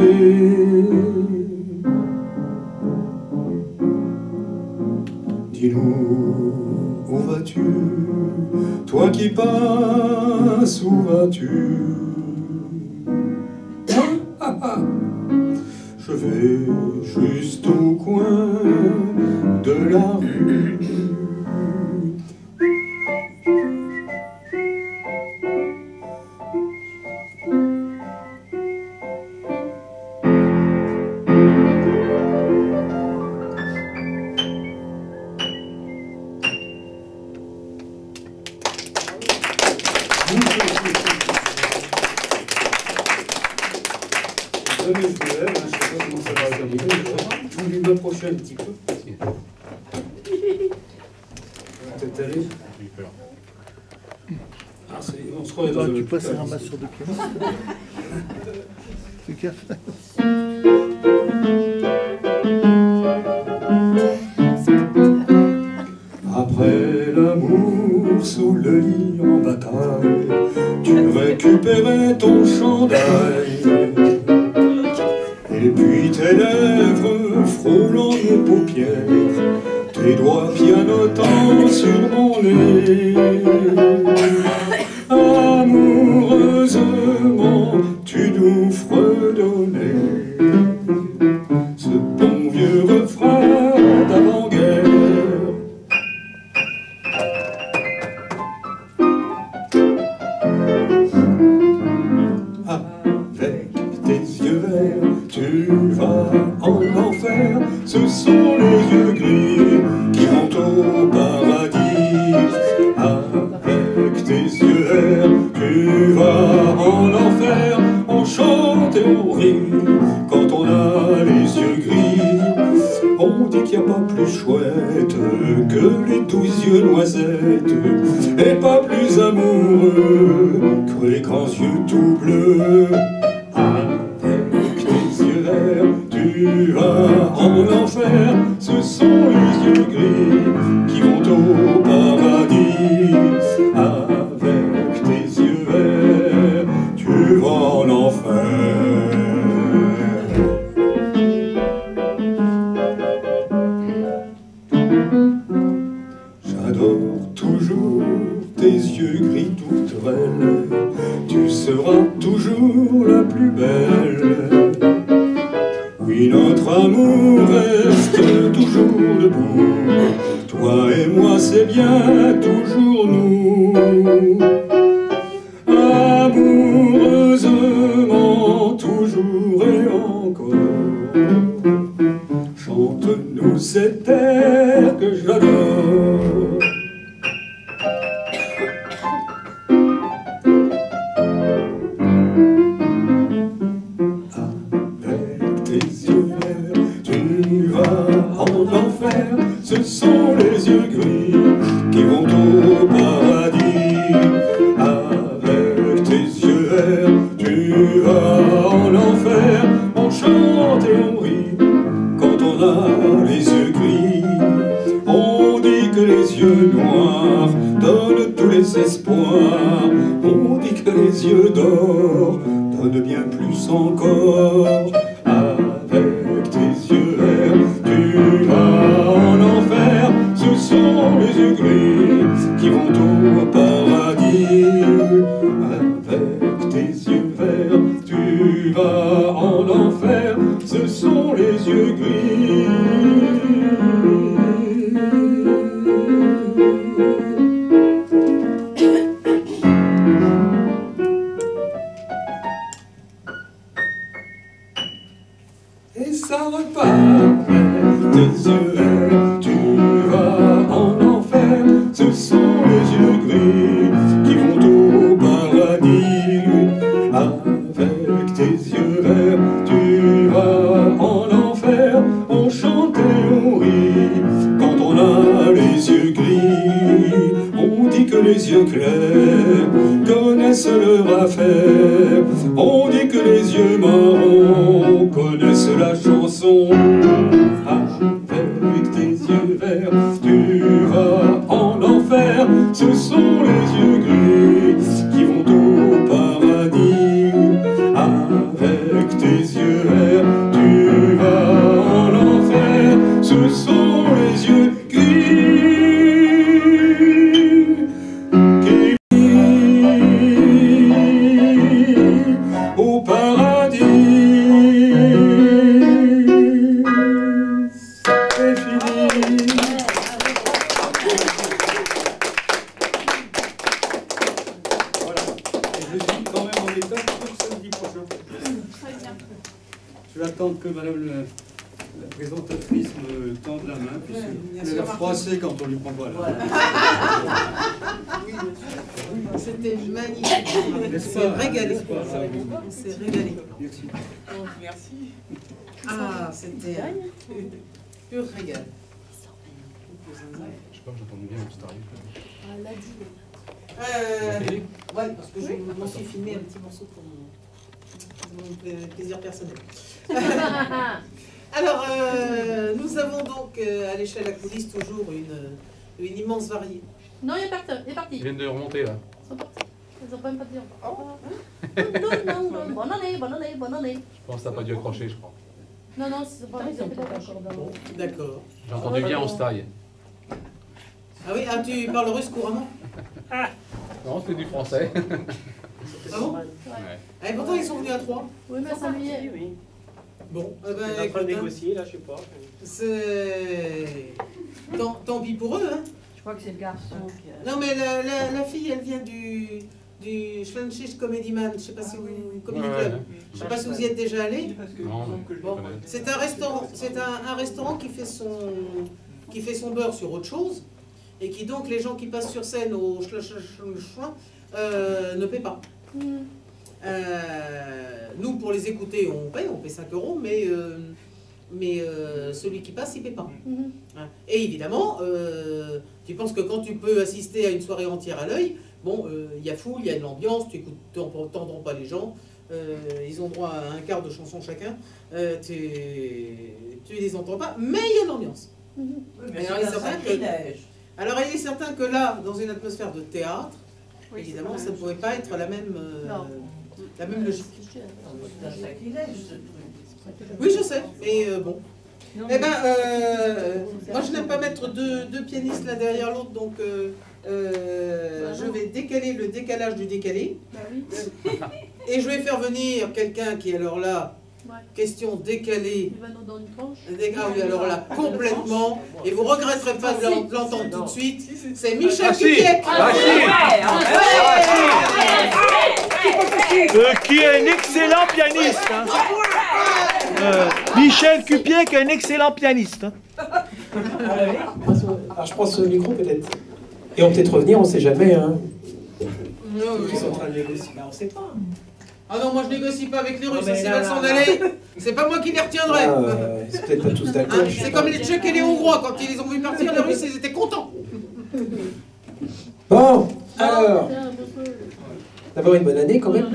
Dis-nous, où vas-tu, toi qui passes, où vas-tu? Je vais juste au coin de la rue. Je sais pas comment ça va se terminer. Je vais m'approcher un petit peu. Peut-être aller. Ah, on se croit dans tu passes un ramasse sur deux pieds. Fais gaffe. Après l'amour sous le lit en bataille, tu récupérais ton chandail. Et puis tes lèvres frôlant mes paupières, tes doigts pianotant sur mon nez. Amoureusement, tu nous fredonnais ce bon vieux refrain d'avant-guerre. Avec tes yeux verts, tu vas en enfer. Ce sont les yeux gris qui vont au paradis. Avec tes yeux verts, tu vas en enfer. On chante et on rit quand on a les yeux gris. On dit qu'il n'y a pas plus chouette que les 12 yeux noisettes, et pas plus amoureux que les grands yeux tout bleus. Avec tes yeux verts, tu vas en enfer. Ce sont les yeux gris qui vont au paradis. Avec tes yeux verts, gris tourterelle, tu seras toujours la plus belle. Oui, notre amour reste toujours debout, toi et moi c'est bien toujours nous. Amoureusement, toujours et encore, chante-nous cet air que j'adore. Avec tes yeux verts, tu vas en enfer, ce sont les yeux gris qui vont au paradis. Avec tes yeux verts, tu vas en enfer, on chante et on rit quand on a les yeux gris. On dit que les yeux noirs donnent tous les espoirs, on dit que les yeux d'or donnent bien plus encore. Avec tes yeux verts, tu vas en enfer, ce sont les yeux gris qui vont au paradis. Avec tes yeux verts, tu vas en enfer, ce sont les yeux gris. Et ça repart. Tes yeux verts, tu vas en enfer, ce sont les yeux gris qui vont au paradis. Avec tes yeux verts, tu vas en enfer, on chante et on rit quand on a les yeux gris. On dit que les yeux clairs connaissent leur affaire, on dit que les yeux marrons connaissent la chanson. Avec tes yeux verts, tu vas en enfer, ce sont les yeux gris qui vont au paradis. Avec tes yeux verts, tu vas en enfer, ce sont les yeux gris qui vont au paradis. C'est fini. Voilà. Et je suis quand même en état pour samedi prochain. Je vais attendre que madame la présentatrice me tende la main, puis elle va froisser quand on lui prend pas la main. C'était magnifique. C'est régalé. C'est régalé. Merci. Merci. Ah, c'était un pur régal. Je sais pas, j'entendais bien une petite arrive. Ouais, parce que je m'en suis filmé un petit morceau pour mon plaisir personnel. Alors, nous avons donc à l'échelle à coulisses toujours une immense variété. Non, il est parti. Ils viennent de remonter là. Ils sont partis. Ils n'ont même pas dit encore. Non, bonne année. Je pense que ça n'a pas dû accrocher, je crois. Non, c'est pas ils ont pas encore. D'accord. J'ai entendu bien en style. Ah oui, tu parles russe couramment? Non, c'était du français. Ah bon? Ouais. Et pourtant, ils sont venus à 3. Oui, mais ça lui est. Oui. Bon, eh ben, On est en train de écoute, négocier, là, je sais pas. c'est... Tant pis pour eux, hein. Je crois que c'est le garçon qui a... Non, mais la fille, elle vient du Schlanchisch Comedy Man, je sais pas si vous... Comedy Club. Je sais pas si vous y êtes déjà allé. Non, Bon, c'est un restaurant, un restaurant qui fait son beurre sur autre chose, et qui donc, les gens qui passent sur scène au ne paient pas. Nous, pour les écouter, on paie 5 €, mais celui qui passe, il ne paie pas. Hein. Et évidemment, tu penses que quand tu peux assister à une soirée entière à l'œil, bon, il y a foule, il y a de l'ambiance, tu n'entends pas les gens, ils ont droit à un quart de chanson chacun, tu les entends pas, mais il y a de l'ambiance. Alors, il est certain que là, dans une atmosphère de théâtre, oui, évidemment, ça ne pouvait pas être la même logique. Oui, je sais, mais bon. Eh ben, moi je n'aime pas mettre deux pianistes l'un derrière l'autre, donc je vais décaler le décalage du décalé. Bah oui. Et je vais faire venir quelqu'un qui, alors là, question décalée. Il va nous dans une tranche. Ah oui, alors là, complètement. Et vous regretterez pas de l'entendre tout de suite. C'est Michel si. Cupiec. Qui est un excellent pianiste. Hein. Michel Cupiec est un excellent pianiste. Hein. Alors je prends ce micro peut-être. Et on peut peut-être revenir, on sait jamais. Hein. Ils sont en train de négocier. On sait pas. Ah non, moi je négocie pas avec les Russes, mais s'ils là, veulent s'en là, aller, c'est pas moi qui les retiendrai. C'est peut-être pas tous d'accord. Hein, c'est comme les Tchèques et les Hongrois, quand ils les ont vu partir, les Russes ils étaient contents. Bon, alors, d'abord une bonne année quand même.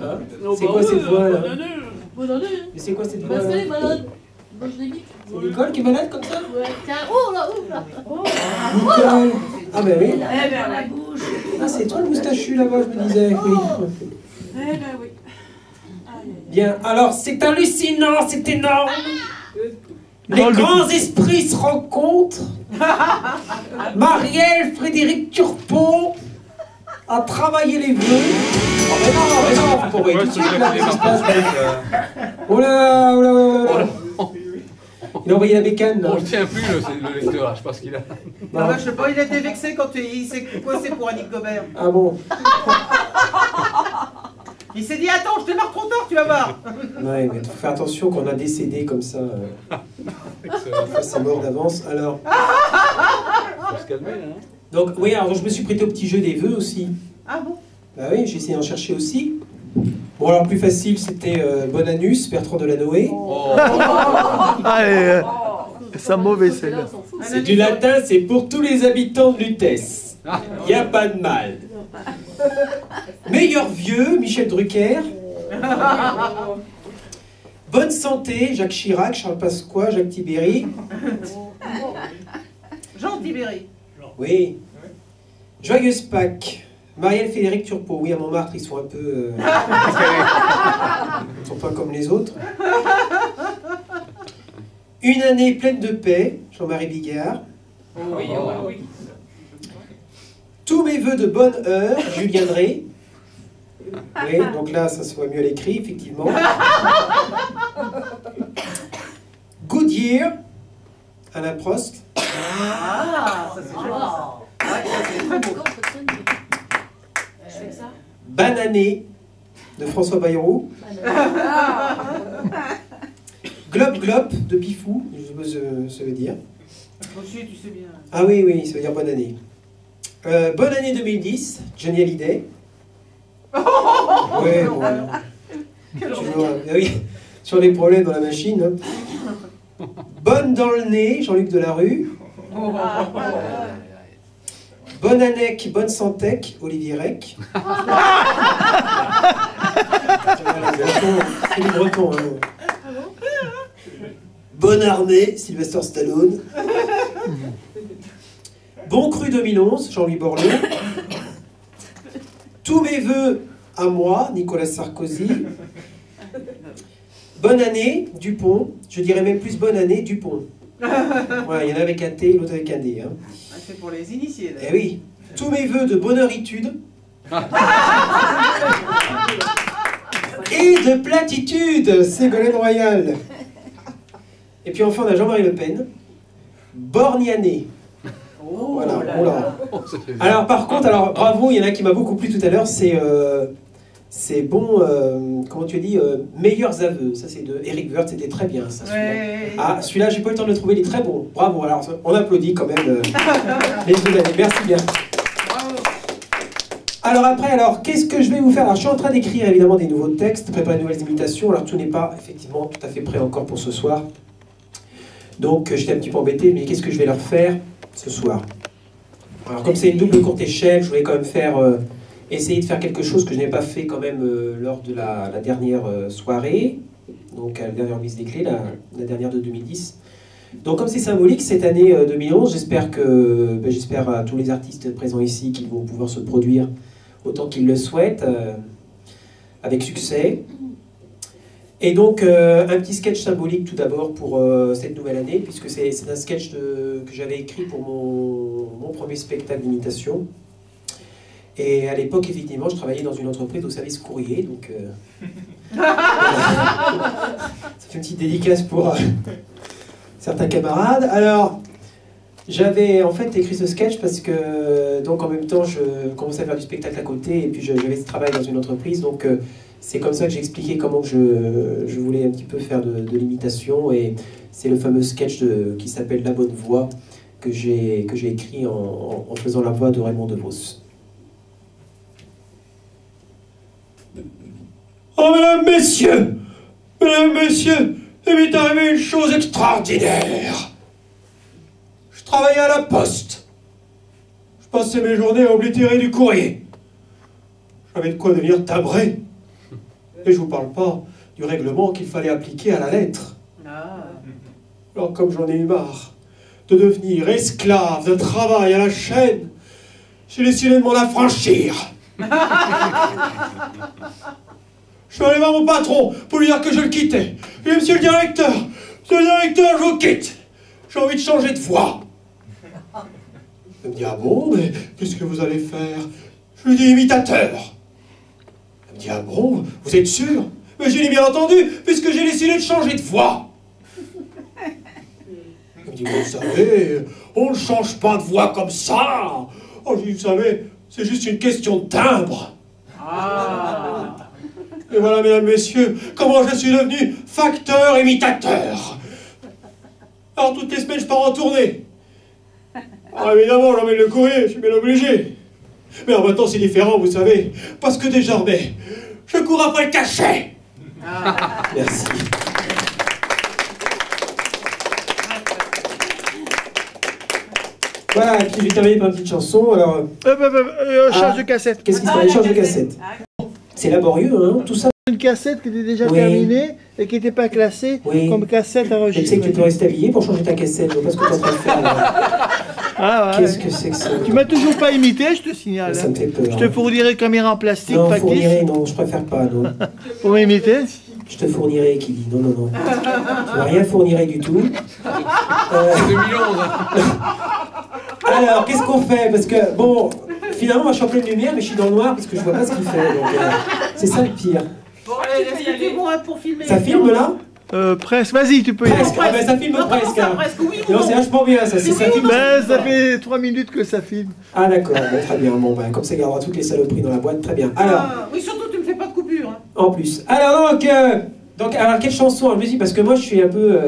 Hein, c'est quoi cette voix là? Bonne année. Mais c'est quoi cette voix Bah là? c'est malade. Moi je l'imite. C'est Nicole qui est malade comme ça? Ouais, tiens, oh là, oh là. Oh. Nicole. Ah ben oui. Eh ben la bouche. Ah c'est toi le moustachu là-bas, je me disais. Oui. Eh ben oui. Bien, alors c'est hallucinant, c'est énorme. Les grands esprits se rencontrent. Marielle Frédéric Turpon a travaillé les vœux. Oh mais non, faut pas envoyer tout de suite là, qu'est-ce qui se passe? Oh là, oh là, oh là. Il a envoyé la bécane là. On le tient plus le lecteur là, je sais pas ce qu'il a. Ah bah, je sais pas, il a été vexé quand il s'est coincé pour Annick Gobert. Ah bon? Il s'est dit attends, je démarre trop tard, tu vas voir. Ouais, mais faut faire attention qu'on a décédé comme ça. C'est mort d'avance. Alors. Faut se calmer hein. Donc oui, alors je me suis prêté au petit jeu des vœux aussi. Ah bon? Bah oui, j'ai essayé d'en chercher aussi. Bon alors plus facile c'était Bonanus, Bertrand Delanoë. Oh. Allez, ça mauvais celle-là. C'est du latin, c'est pour tous les habitants de Lutèce. Il n'y a pas de mal. Meilleur vieux, Michel Drucker. Bonne santé, Jacques Chirac, Charles Pasqua, Jacques Tibéry. Jean Tibéry. Oui. Joyeuse Pâques. Marielle Frédéric Turpon. Oui, à Montmartre, ils sont un peu... ils sont pas comme les autres. Une année pleine de paix, Jean-Marie Bigard. Oui, oui. Tous mes vœux de bonne heure, Julien Drey. Oui, donc là, ça se voit mieux à l'écrit, effectivement. Goodyear, Alain Prost. Ah, ça c'est joli. Ouais, ça c'est très beau. Je fais ça. Banané, de François Bayrou. Glop Glop, de Pifou, je sais pas ce que ça veut dire. Aussi, tu sais bien. Ah oui, oui, ça veut dire bonne année. Bonne année 2010, Johnny Hallyday. Ouais, bon, oui, sur les problèmes dans la machine. Hein. Bonne dans le nez, Jean-Luc Delarue. Bonne année, bonne santec, Olivier Rec. C'est les Bretons. Hein. Bonne armée, Sylvester Stallone. Bon cru 2011, Jean-Louis Borloo. Tous mes vœux à moi, Nicolas Sarkozy. Bonne année, Dupont. Je dirais même plus bonne année, Dupont. Voilà, il y en a avec un T, l'autre avec un D. Hein. C'est pour les initiés. Là. Eh oui. Tous mes vœux de bonheuritude. Et de platitude, Ségolène Royal. Et puis enfin, on a Jean-Marie Le Pen. Borgnané. Oh, voilà, là, oh là. là. Alors par contre, alors bravo, il y en a qui m'a beaucoup plu tout à l'heure, c'est bon, comment tu as dit, meilleurs aveux. Ça c'est de Eric Woerth, c'était très bien ça. Celui-là. Ouais. Ah, celui-là, j'ai pas eu le temps de le trouver, il est très bon. Bravo, alors on applaudit quand même les deux années. Merci bien. Alors après, alors qu'est-ce que je vais vous faire? Alors je suis en train d'écrire évidemment des nouveaux textes, préparer de nouvelles imitations. Alors tout n'est pas effectivement tout à fait prêt encore pour ce soir. Donc j'étais un petit peu embêté, mais qu'est-ce que je vais leur faire ce soir? Alors comme c'est une double courte échelle, je voulais quand même faire, essayer de faire quelque chose que je n'ai pas fait quand même lors de la dernière soirée, donc la dernière mise des clés, la dernière de 2010. Donc comme c'est symbolique, cette année 2011, j'espère à tous les artistes présents ici qu'ils vont pouvoir se produire autant qu'ils le souhaitent, avec succès. Et donc, un petit sketch symbolique tout d'abord pour cette nouvelle année, puisque c'est un sketch que j'avais écrit pour mon premier spectacle d'imitation. Et à l'époque, effectivement, je travaillais dans une entreprise au service courrier, donc ça fait une petite dédicace pour certains camarades. Alors, j'avais en fait écrit ce sketch parce que, donc en même temps, je commençais à faire du spectacle à côté, et puis j'avais ce travail dans une entreprise, donc c'est comme ça que j'ai expliqué comment je voulais un petit peu faire de l'imitation, et c'est le fameux sketch qui s'appelle La Bonne Voix, que j'ai écrit en faisant la voix de Raymond DeVos. Oh, mesdames, messieurs, il m'est arrivé une chose extraordinaire. Je travaillais à la poste. Je passais mes journées à oblitérer du courrier. J'avais de quoi devenir timbré. Et je vous parle pas du règlement qu'il fallait appliquer à la lettre. Alors, comme j'en ai eu marre de devenir esclave d'un travail à la chaîne, j'ai décidé de m'en affranchir. Je suis allé voir mon patron pour lui dire que je le quittais. Je lui ai dit, monsieur le directeur, je vous quitte. J'ai envie de changer de voix. Il me dit, ah bon, mais qu'est-ce que vous allez faire? Je lui dis, imitateur. Il me dit, ah bon, vous êtes sûr? Mais j'ai dit, bien entendu, puisque j'ai décidé de changer de voix. Il me dit, vous savez, on ne change pas de voix comme ça. Oh, je lui dis, vous savez, c'est juste une question de timbre. Et voilà, mesdames, messieurs, comment je suis devenu facteur imitateur. Alors, toutes les semaines, je pars en tournée. Alors, évidemment, j'emmène le courrier, je suis bien obligé. Mais en même temps, c'est différent, vous savez, parce que désormais, je cours après le cachet. Merci. Voilà, et puis je vais terminer par une petite chanson. Alors, change de cassette. Qu'est-ce qui se passe? Change de cassette. C'est laborieux, hein, tout ça. Une cassette qui était déjà terminée et qui n'était pas classée comme cassette enregistrée. Tu sais que tu peux rester habillé pour changer ta cassette, je vois pas ce que tu es en train de faire là. Qu'est-ce que c'est que ça? Tu m'as toujours pas imité, je te signale. Ça me fait peur. Je te fournirai une caméra en plastique. Non, fournirai, non, je préfère pas, non. Pour m'imiter? Je te fournirai, qui dit non, non, non. Tu vas rien fournirai du tout. 2011. Alors, qu'est-ce qu'on fait? Parce que, bon, finalement, moi je suis en pleine lumière, mais je suis dans le noir parce que je vois pas ce qu'il fait. Donc, c'est ça le pire. Bon, allez, laisse-le bon pour filmer. Ça filme là? Presque, vas-y, tu peux y aller. Presque, ah ben ça filme presque. Hein. Oui, non, c'est vachement bien ça. Si ça filme. Ben, ça fait 3 minutes que ça filme. Ah d'accord, ben, très bien. Bon, ben, comme ça, il gardera toutes les saloperies dans la boîte, très bien. Alors. Oui, surtout, tu me fais pas de coupure. Hein. En plus. Alors, alors, quelle chanson? Je me dis, parce que moi, je suis un peu.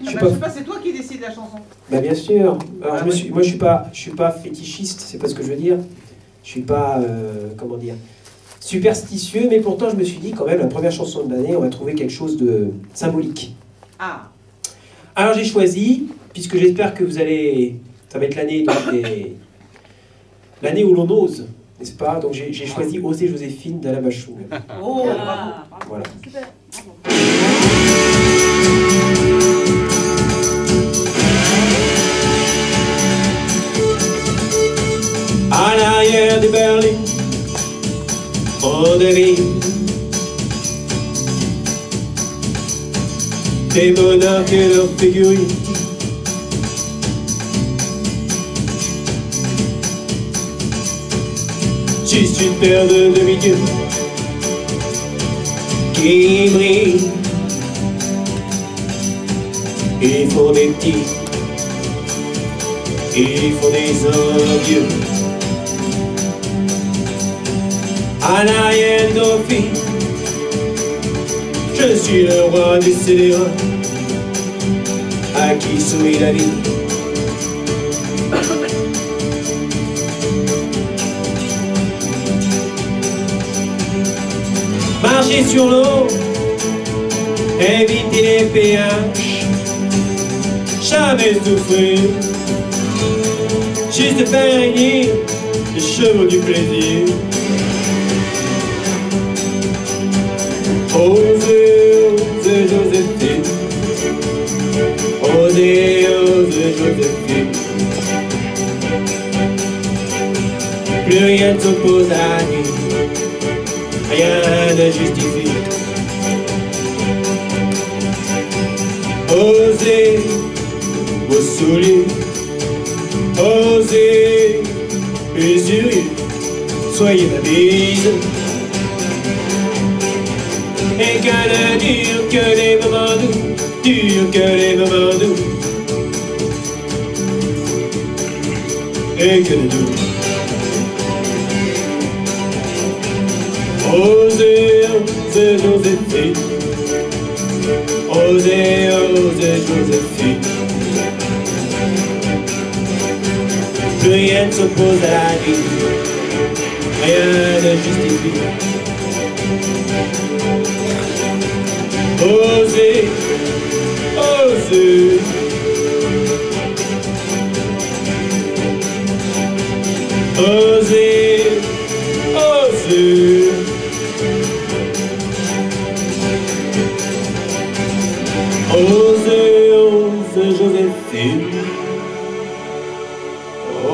Je sais pas, c'est toi qui décides la chanson. Ben, bien sûr. Alors, moi, je suis pas fétichiste, c'est pas ce que je veux dire. Je suis pas. Comment dire? Superstitieux, mais pourtant je me suis dit quand même la première chanson de l'année, on va trouver quelque chose de symbolique. Alors j'ai choisi, puisque j'espère que vous allez, ça va être l'année l'année où l'on ose, n'est-ce pas? Donc j'ai choisi Oser Joséphine d'Alain Bachung. Oh, voilà. À l'arrière des berlines, on devine des monarques et leurs figurines. Juste une paire de demi-dieux qui brillent. Ils font des petits, ils font des odieux. À l'arrière de nos filles, je suis le roi des scélérats, à qui sourit la vie. Marcher sur l'eau, éviter les péages, jamais souffrir, juste faire régner les chevaux du plaisir. Oser, oser Joséphine, oser, oser Joséphine. Plus rien ne s'oppose à la nuit, rien ne justifie soyez ma bise. Et que ne dure que les moments doux, dure que les moments doux. Et que ne dure. Osez, osez, Joséphine. Osez, osez, Joséphine. Rien ne s'oppose à la vie, rien ne justifie. Osez, osez. Osez, osez. Osez, osez, Joséphine.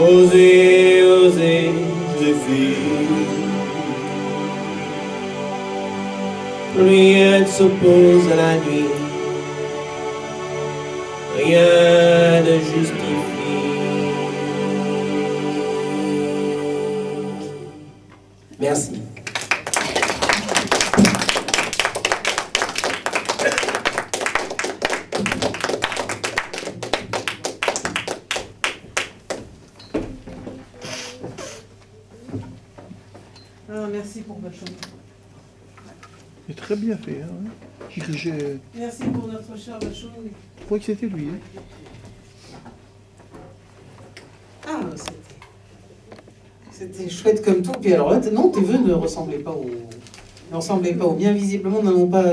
Osez, osez, Joséphine. Rien ne s'oppose à la nuit, rien ne justifie. Merci. Ah, merci pour votre chanson. C'est très bien fait. Hein. Merci pour notre cher Vachon. Je crois que c'était lui. Hein. Ah, c'était chouette comme tout. Puis alors là, non, tes vœux ne ressemblaient pas aux miens. Visiblement, nous n'avons pas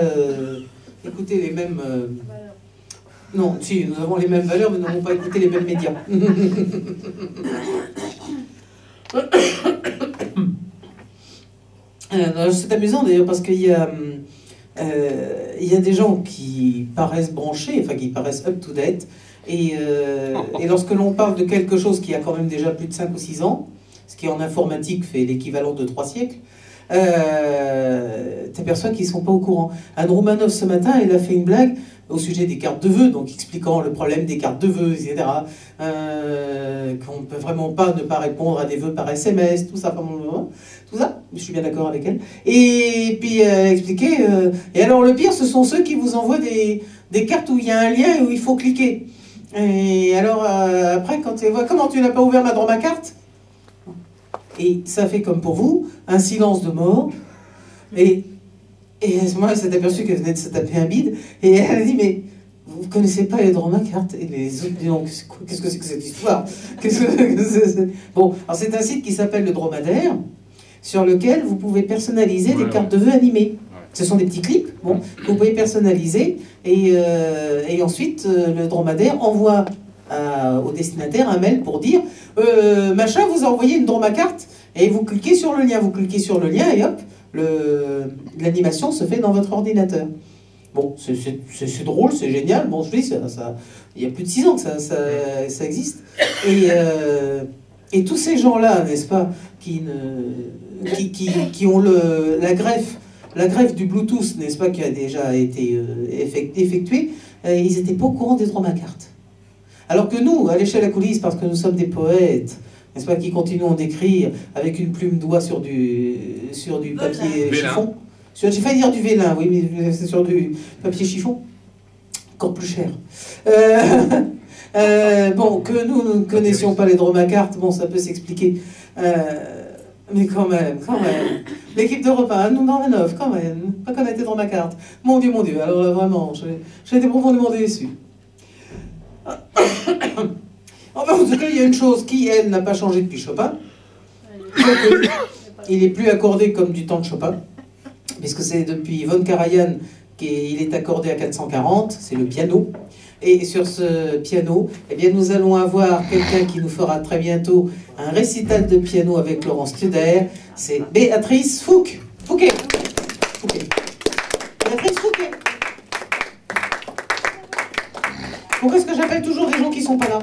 écouté les mêmes... Non, si, nous avons les mêmes valeurs, mais nous n'avons pas écouté les mêmes médias. C'est amusant d'ailleurs parce qu'il y a des gens qui paraissent branchés, enfin qui paraissent up-to-date, et lorsque l'on parle de quelque chose qui a quand même déjà plus de 5 ou 6 ans, ce qui en informatique fait l'équivalent de 3 siècles, t'aperçois qu'ils ne sont pas au courant. Anne Roumanoff ce matin, elle a fait une blague au sujet des cartes de vœux, donc expliquant le problème des cartes de vœux, etc. Qu'on ne peut vraiment pas ne pas répondre à des vœux par SMS, tout ça, je suis bien d'accord avec elle. Et puis elle a expliqué, et alors le pire, ce sont ceux qui vous envoient des cartes où il y a un lien et où il faut cliquer. Et alors après, quand tu vois, comment tu n'as pas ouvert ma carte? Et ça fait comme pour vous, un silence de mort. Et à ce moment-là, elle s'est aperçue qu'elle venait de se taper un bide. Et elle a dit, mais vous ne connaissez pas les cartes? Et les autres disent, non, qu'est-ce que c'est que cette histoire? Bon, alors c'est un site qui s'appelle le Dromadaire, sur lequel vous pouvez personnaliser des cartes de vœux animées. Ce sont des petits clips, bon, que vous pouvez personnaliser. Et ensuite, le Dromadaire envoie au destinataire un mail pour dire machin vous a envoyé une dromacarte, et vous cliquez sur le lien, et hop, l'animation se fait dans votre ordinateur. Bon, c'est drôle, c'est génial. Bon, je dis, il y a plus de 6 ans que ça existe. Et tous ces gens-là, n'est-ce pas, qui ont la greffe du Bluetooth, n'est-ce pas, qui a déjà été effectuée, ils n'étaient pas au courant des dromacartes. Alors que nous, à l'échelle à coulisse, parce que nous sommes des poètes, n'est-ce pas, qui continuons d'écrire avec une plume d'oie sur du papier chiffon. J'ai failli dire du vélin, oui, mais c'est sur du papier chiffon. Encore plus cher. Bon, que nous ne connaissions pas les dromacartes, bon, ça peut s'expliquer. Mais quand même. L'équipe de repas, nous dans la 9, quand même. Pas connaître les dromacartes. Mon Dieu, alors là, vraiment, j'ai été profondément déçu. Enfin, en tout cas, il y a une chose qui, elle, n'a pas changé depuis Chopin. Il n'est plus accordé comme du temps de Chopin, puisque c'est depuis Von Karajan qu'il est accordé à 440, c'est le piano. Et sur ce piano, eh bien, nous allons avoir quelqu'un qui nous fera très bientôt un récital de piano avec Laurent Studer. C'est Béatrice Fouquet. Béatrice Fouquet. Pourquoi est-ce que j'appelle toujours des gens qui sont pas là?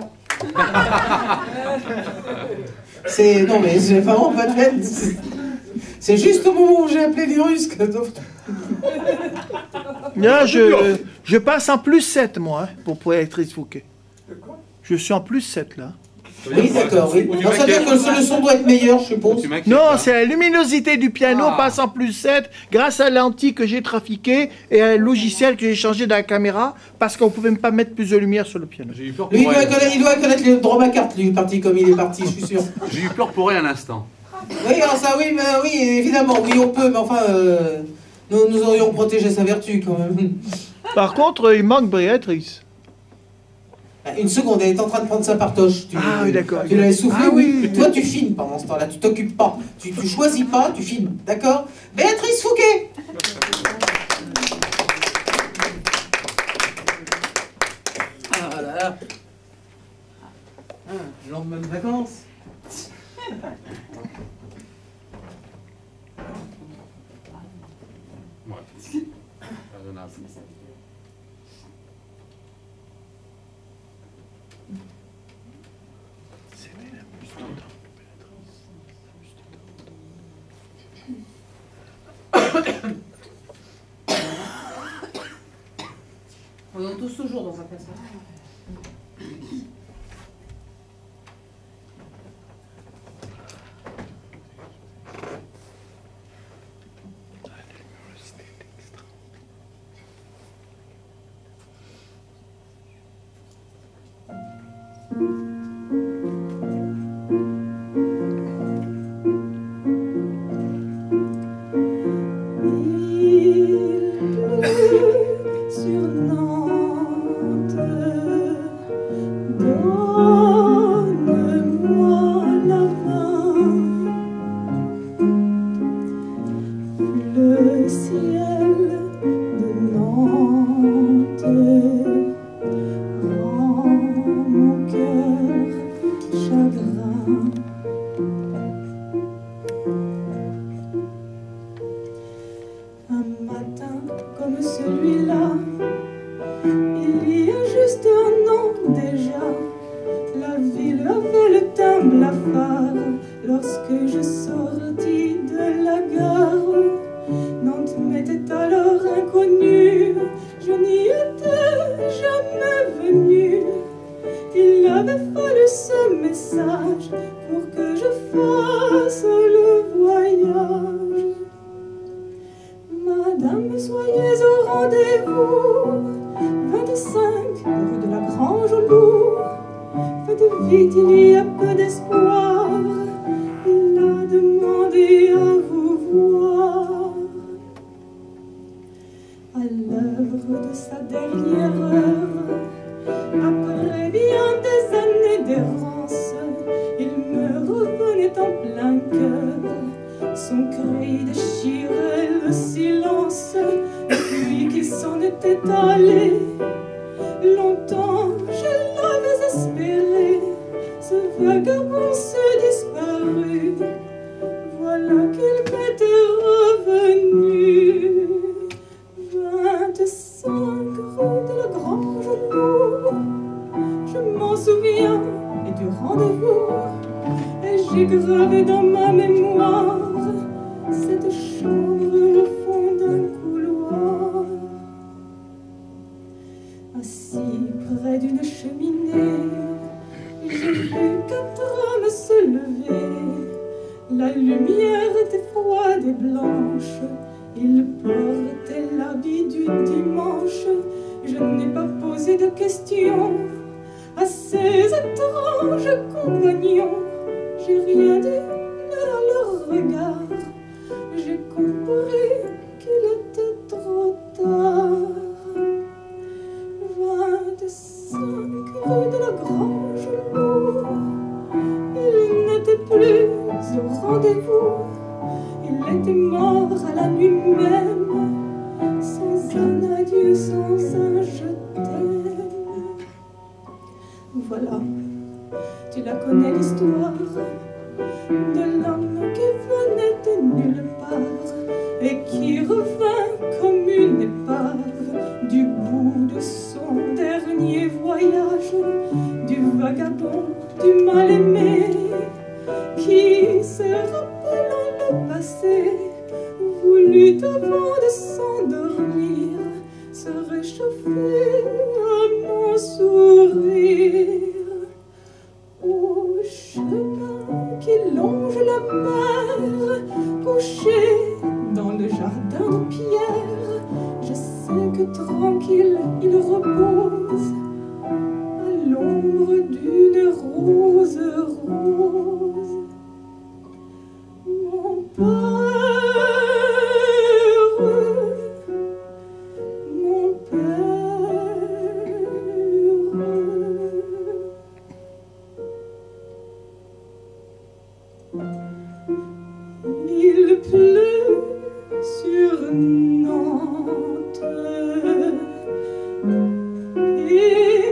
Non mais c'est vraiment pas de peine. C'est juste au moment où j'ai appelé les Russes que... Là, je passe en plus 7, moi, hein, pour Béatrice Fouquet. Je suis en plus 7, là. Oui, d'accord, oui. Alors, ça veut dire que le son doit être meilleur, je suppose. Non, c'est la luminosité du piano passe en +7 grâce à l'anti que j'ai trafiqué et à un logiciel que j'ai changé dans la caméra parce qu'on ne pouvait même pas mettre plus de lumière sur le piano. J'ai eu peur Lui, il doit connaître le droit à carte, lui, parti comme il est parti, je suis sûr. J'ai eu peur pour elle un instant. Oui, alors ça, oui, mais, oui, évidemment, oui, on peut, mais enfin, nous aurions protégé sa vertu, quand même. Par contre, il manque Béatrice. Une seconde, elle est en train de prendre sa partoche. Ah oui, d'accord. Tu l'avais soufflé, Ah, oui. Toi, tu filmes pendant ce temps-là, tu t'occupes pas. Tu choisis pas, tu filmes, d'accord? Béatrice Fouquet. Ah là là. Lendemain de vacances. Ouais. Raisonnable. On est tous toujours dans un cas. Réchauffer à mon sourire. Oh, couché dans le jardin de pierre, je sais que tranquille il repose à l'ombre d'une rose rose. Mon père, mon père. Il pleut sur Nantes et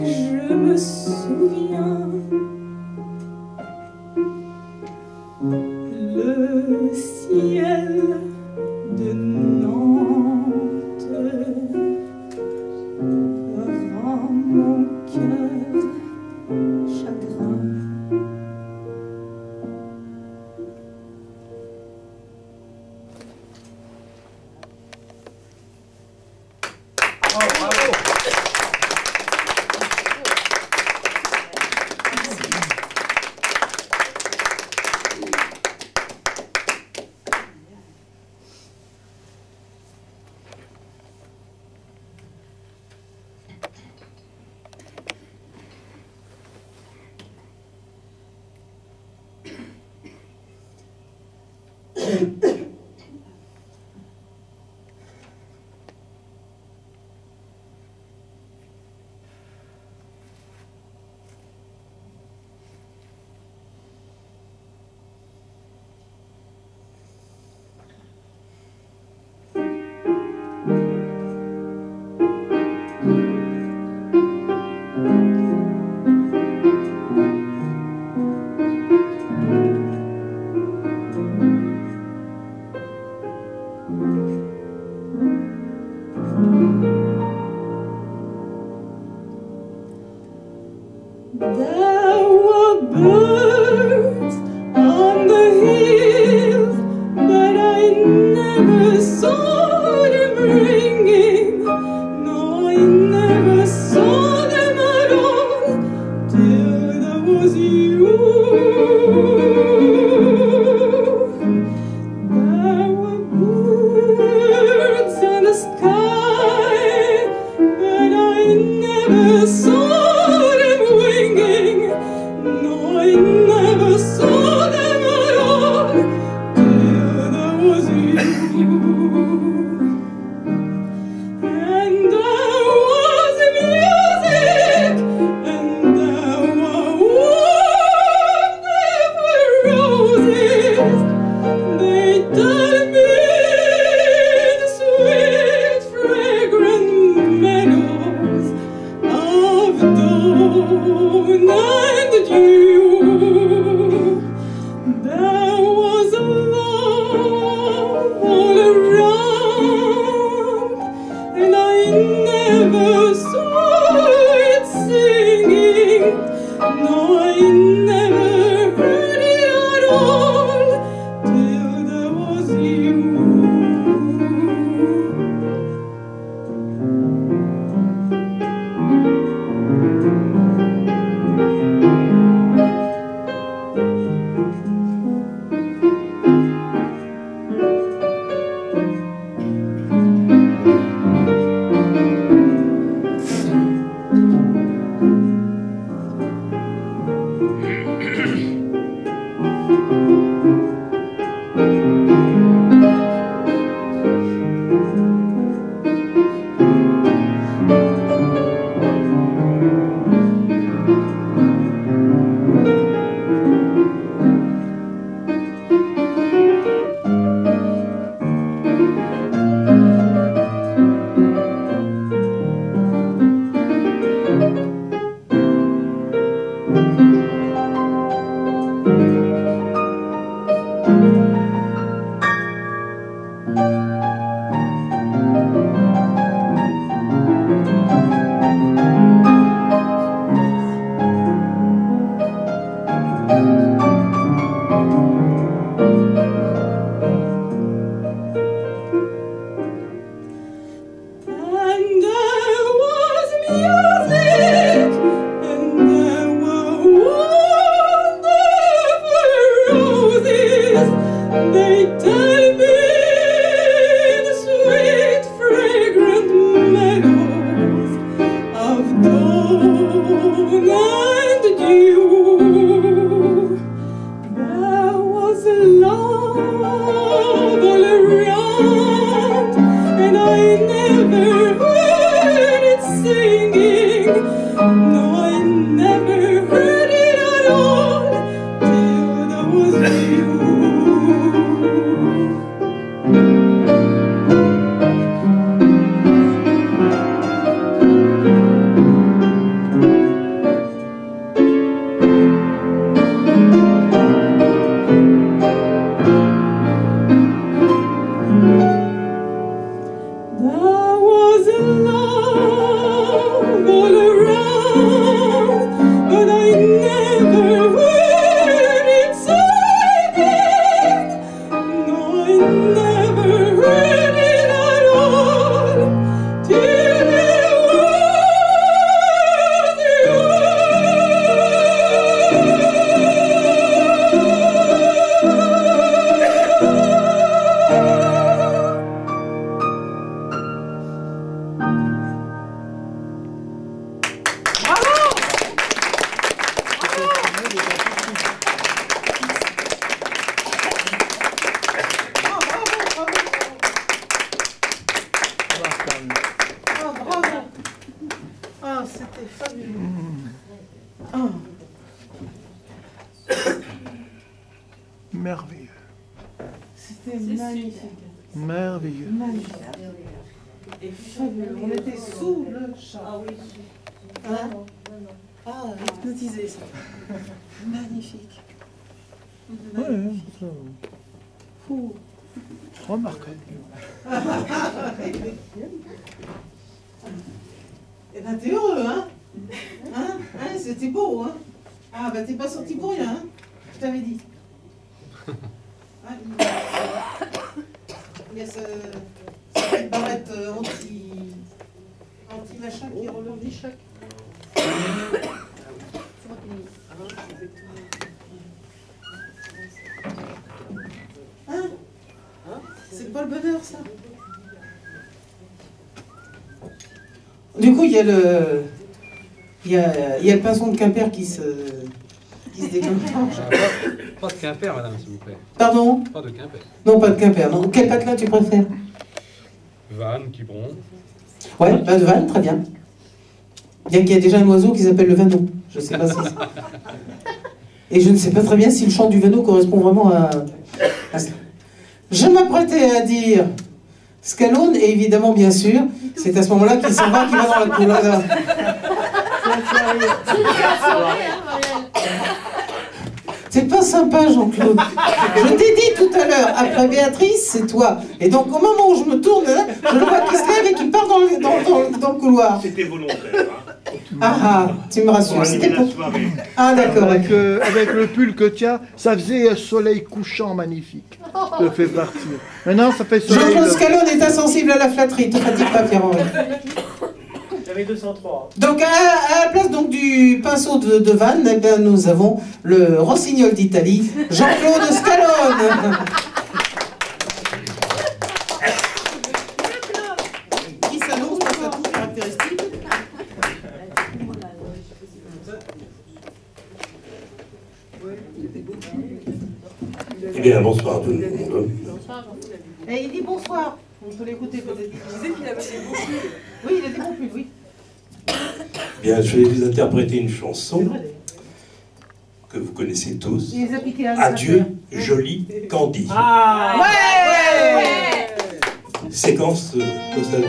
je me souviens le ciel de Nantes rend mon cœur chagrin. tell me the sweet fragrant meadows of dawn and dew. There was a love all around, and I never heard it singing. No, I never heard it at all till there was you. There was a love all around, but I never heard it singing. No, I never heard it at all till it Ah, c'était fabuleux. Ah. Merveilleux. C'était magnifique. Merveilleux. Magnifique. Et fabuleux. On était sous le char. Ah oui. Hein? Ah, hypnotisé ça. Magnifique. Ouais, Magnifique. ça, Fou. remarquable. Eh ben t'es heureux, hein? Hein? C'était beau, hein? Ah bah t'es pas sorti pour rien, hein? Je t'avais dit. Hein, il y a cette petite barrette anti-machin qui relève des chocs. Hein? C'est pas le bonheur, ça? Du coup, il y a le pinson de Quimper qui se déclenche. Pas de Quimper, madame, s'il vous plaît. Pardon? Pas de Quimper. Non, pas de Quimper. Non. Quel patelin tu préfères? Vannes, Quiberon. Ouais, bah de Vannes, très bien. Bien qu'il y a déjà un oiseau qui s'appelle le vanneau. Je sais pas si... Et je ne sais pas très bien si le chant du vanneau correspond vraiment à cela. Je m'apprêtais à dire Scalone, et évidemment, bien sûr, c'est à ce moment-là qu'il s'en va, qu'il va dans la couleur. C'est pas sympa, Jean-Claude. Je t'ai dit tout à l'heure, après Béatrice, c'est toi. Et donc, au moment où je me tourne, je le vois qui se lève et qui part dans le couloir. C'était volontaire. Hein. Ah, tu me rassures. C'était pas... Ah, d'accord. Avec le pull que tu as, ça faisait un soleil couchant magnifique. Je fais partir. Maintenant, ça fait soleil. Jean-Claude Scalone est insensible à la flatterie. Te fatigue pas, Pierre-Henri. J'avais 203. Donc, à la place donc, du pinceau de Vannes, eh bien, nous avons le rossignol d'Italie, Jean-Claude Scalone. Qui s'annonce par sa toux caractéristique. Eh bien, bonsoir tout le monde. Et il dit bonsoir. On peut l'écouter peut-être. Je disais qu'il avait des bons pulls. Oui, il a des bons pulls, oui. Bien, je vais vous interpréter une chanson que vous connaissez tous. Il les a piqués à Adieu, joli Candy. Ah ouais, Séquence postale.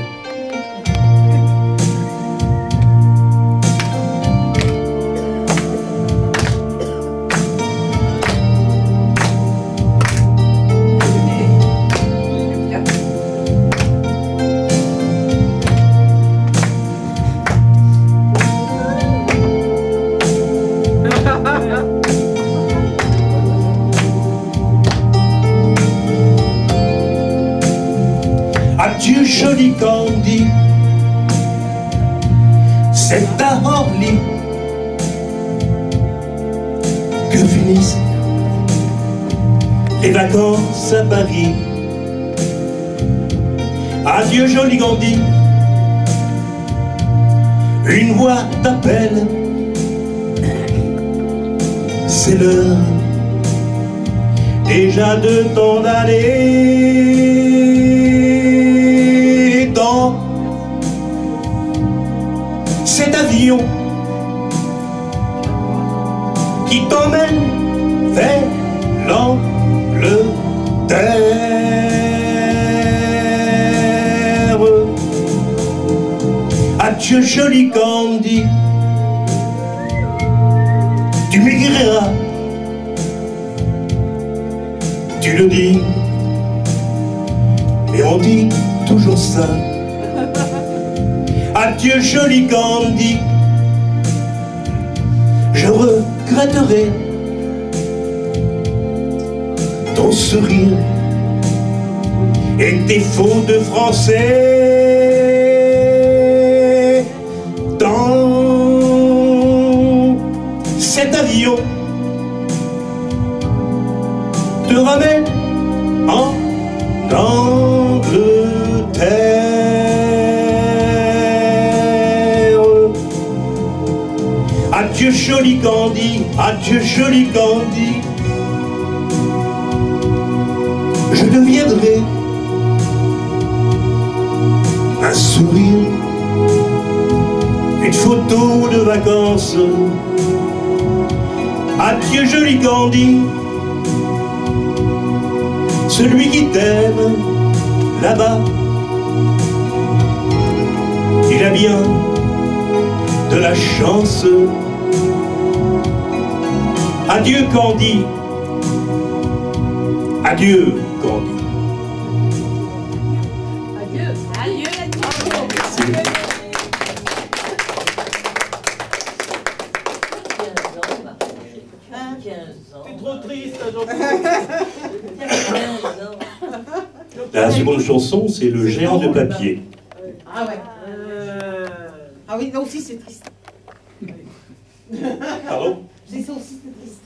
Adieu joli Candy, c'est à Orly que finissent des vacances à Paris. Adieu joli Gandhi, une voix t'appelle, c'est l'heure déjà de t'en aller dans cet avion qui t'emmène vers l'Angleterre. Adieu joli Candy, tu m'écriras, tu le dis, mais on dit toujours ça. Adieu joli Candy, je regretterai ton sourire et tes fautes de français. Dans cet avion te ramène en Angleterre. Adieu joli Candy, adieu joli Candy, je deviendrai un sourire, une photo de vacances. Adieu joli Candy, celui qui t'aime là-bas, il a bien de la chance. Adieu Candy, adieu Candy. Adieu. Adieu. C'est trop triste, La seconde chanson, c'est Le géant de papier. Ah ouais. Ah oui, là aussi c'est triste. Pardon? J'ai ça aussi c'est triste.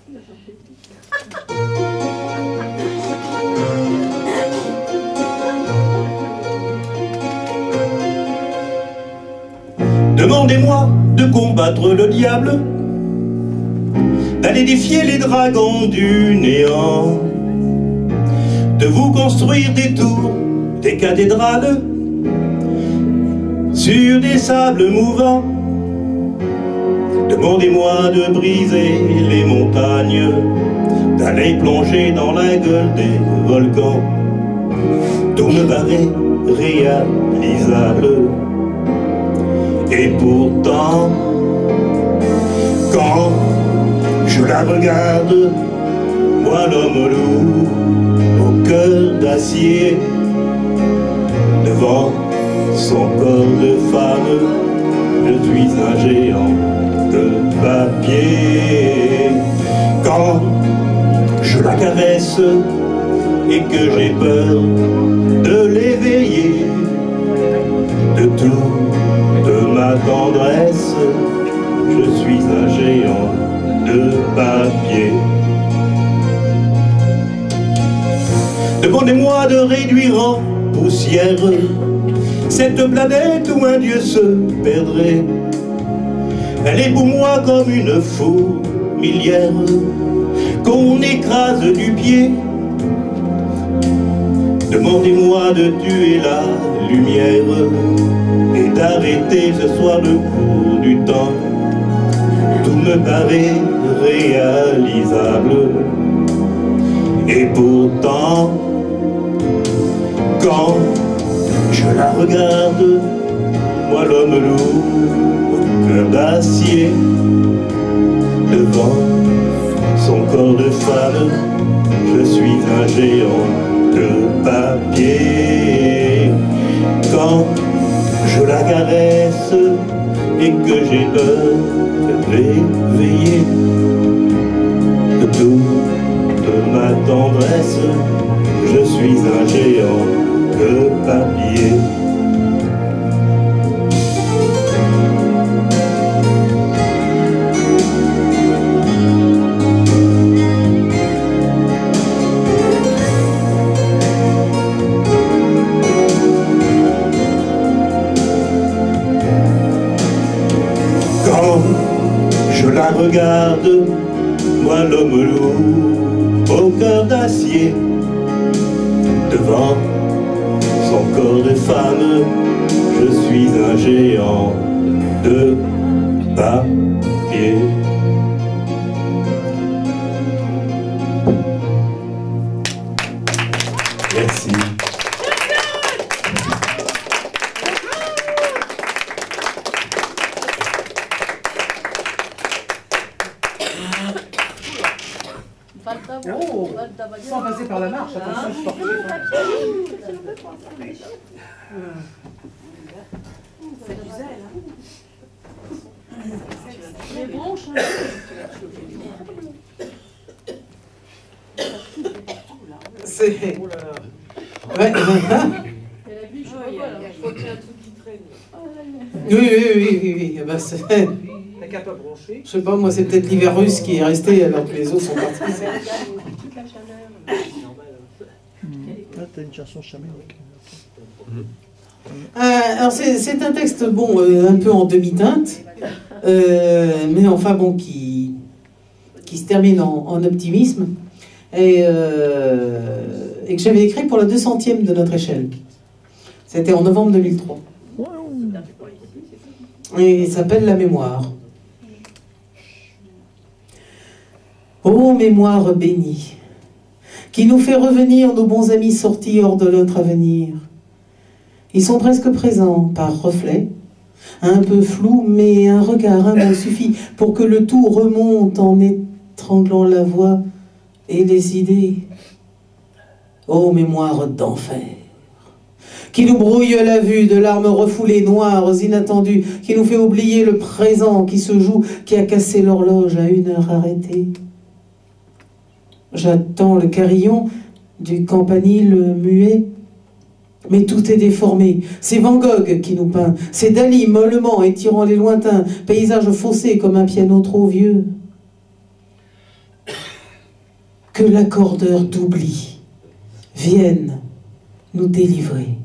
Demandez-moi de combattre le diable, d'aller défier les dragons du néant, de vous construire des tours, des cathédrales sur des sables mouvants. Demandez-moi de briser les montagnes, d'aller plonger dans la gueule des volcans. Tout me paraît réalisable. Et pourtant, quand je la regarde, moi l'homme loup, au cœur d'acier, devant son corps de femme, je suis un géant de papier. Quand je la caresse et que j'ai peur de l'éveiller, de tout, de ma tendresse, je suis un géant de papier. Demandez-moi de réduire en poussière cette planète où un dieu se perdrait. Elle est pour moi comme une fourmilière qu'on écrase du pied. Demandez-moi de tuer la lumière et d'arrêter ce soir le cours du temps. Tout me paraît réalisable. Et pourtant, quand je la regarde, moi l'homme loup, au cœur d'acier, devant son corps de femme, je suis un géant de papier. Quand je la caresse et que j'ai peur de l'éveiller, de tout, de ma tendresse, je suis un géant de papier. regarde, moi l'homme lourd, au cœur d'acier, devant son corps de femme, je suis un géant de papier. Merci. Oh, sans passer par la marche, attention sportive. C'est du zèle, hein. Les bronches, C'est... Ouais, oui. Bah, T'as qu'à pas broncher. je sais pas, moi c'est peut-être l'hiver russe qui est resté alors que les autres sont partis. Là, t'as une chanson chamanique. Alors c'est un texte bon, un peu en demi-teinte, mais enfin bon qui se termine en optimisme et que j'avais écrit pour la 200e de notre échelle. C'était en novembre 2003. Et il s'appelle La mémoire. Ô mémoire bénie, qui nous fait revenir nos bons amis sortis hors de notre avenir. Ils sont presque présents par reflet, un peu flou, mais un regard, un mot suffit pour que le tout remonte en étranglant la voix et les idées. Ô mémoire d'enfer, qui nous brouille la vue de larmes refoulées, noires, inattendues, qui nous fait oublier le présent qui se joue, qui a cassé l'horloge à une heure arrêtée. J'attends le carillon du campanile muet, mais tout est déformé. C'est Van Gogh qui nous peint, c'est Dali mollement étirant les lointains, paysage faussé comme un piano trop vieux. Que l'accordeur d'oubli vienne nous délivrer,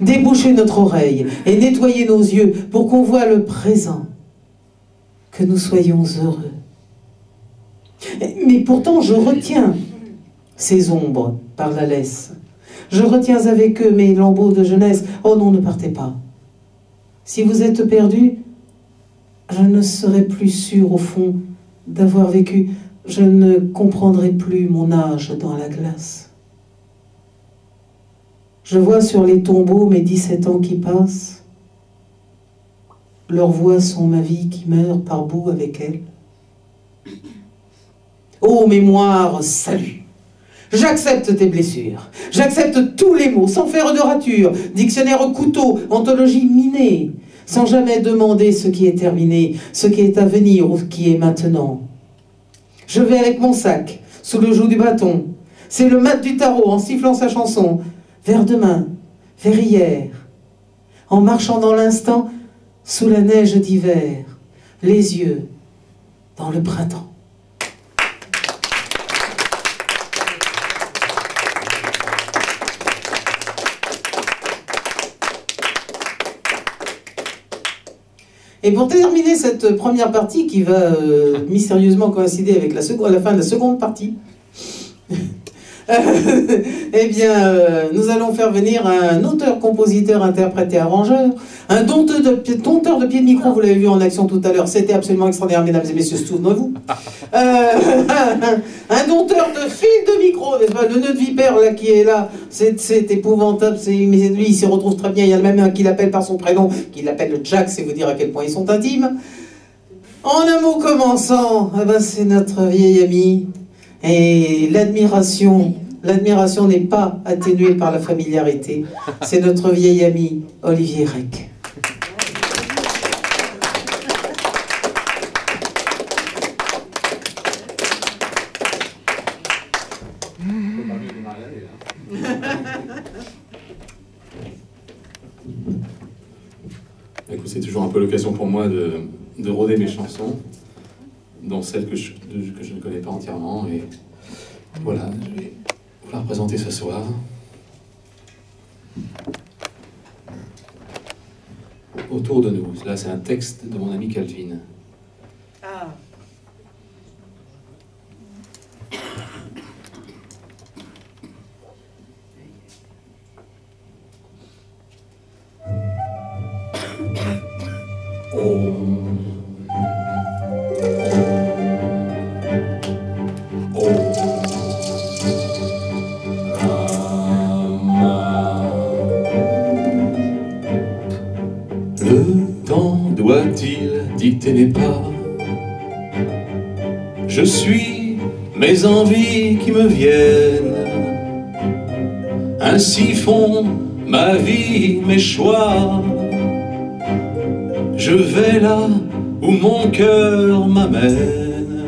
déboucher notre oreille et nettoyer nos yeux pour qu'on voie le présent, que nous soyons heureux. Mais pourtant je retiens ces ombres par la laisse. Je retiens avec eux mes lambeaux de jeunesse. Oh non, ne partez pas. Si vous êtes perdu, je ne serai plus sûr au fond d'avoir vécu. Je ne comprendrai plus mon âge dans la glace. Je vois sur les tombeaux mes 17 ans qui passent. Leurs voix sont ma vie qui meurt par bout avec elles. Ô mémoire, salut! J'accepte tes blessures, j'accepte tous les mots, sans faire de rature, dictionnaire au couteau, anthologie minée, sans jamais demander ce qui est terminé, ce qui est à venir ou ce qui est maintenant. Je vais avec mon sac, sous le joug du bâton, c'est le mat du tarot en sifflant sa chanson, vers demain, vers hier, en marchant dans l'instant, sous la neige d'hiver, les yeux dans le printemps. Et pour terminer cette première partie qui va mystérieusement coïncider avec la fin de la seconde partie, eh bien, nous allons faire venir un auteur, compositeur, interprète et arrangeur, un dompteur de pied de micro, vous l'avez vu en action tout à l'heure, c'était absolument extraordinaire, mesdames et messieurs, souvenez-vous. Un dompteur de fil de micro, n'est-ce pas, le nœud de vipère là, qui est là, c'est épouvantable, mais lui il s'y retrouve très bien, il y en a même un qui l'appelle par son prénom, qui l'appelle le Jack, c'est vous dire à quel point ils sont intimes. En un mot commençant, eh ben, c'est notre vieil ami. Et l'admiration n'est pas atténuée par la familiarité. C'est notre vieil ami Olivier Rec. Écoute, c'est toujours un peu l'occasion pour moi de rôder mes chansons, dont celles que je ne connais pas entièrement. Et voilà, je vais vous la présenter ce soir. Autour de nous. Là, c'est un texte de mon ami Calvin. Ah. Le temps doit-il dicter mes pas? Je suis mes envies qui me viennent. Ainsi font ma vie, mes choix. Je vais là où mon cœur m'amène.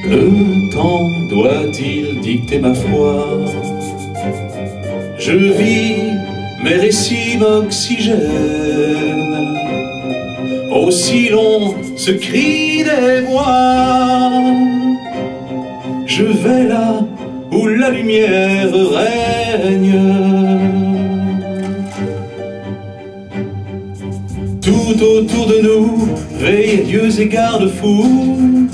Le temps doit-il dicter ma foi? Je vis, mes récits m'oxygènent. Aussi long ce cri des voix. Je vais là où la lumière règne. Tout autour de nous veillent dieux et garde-fous.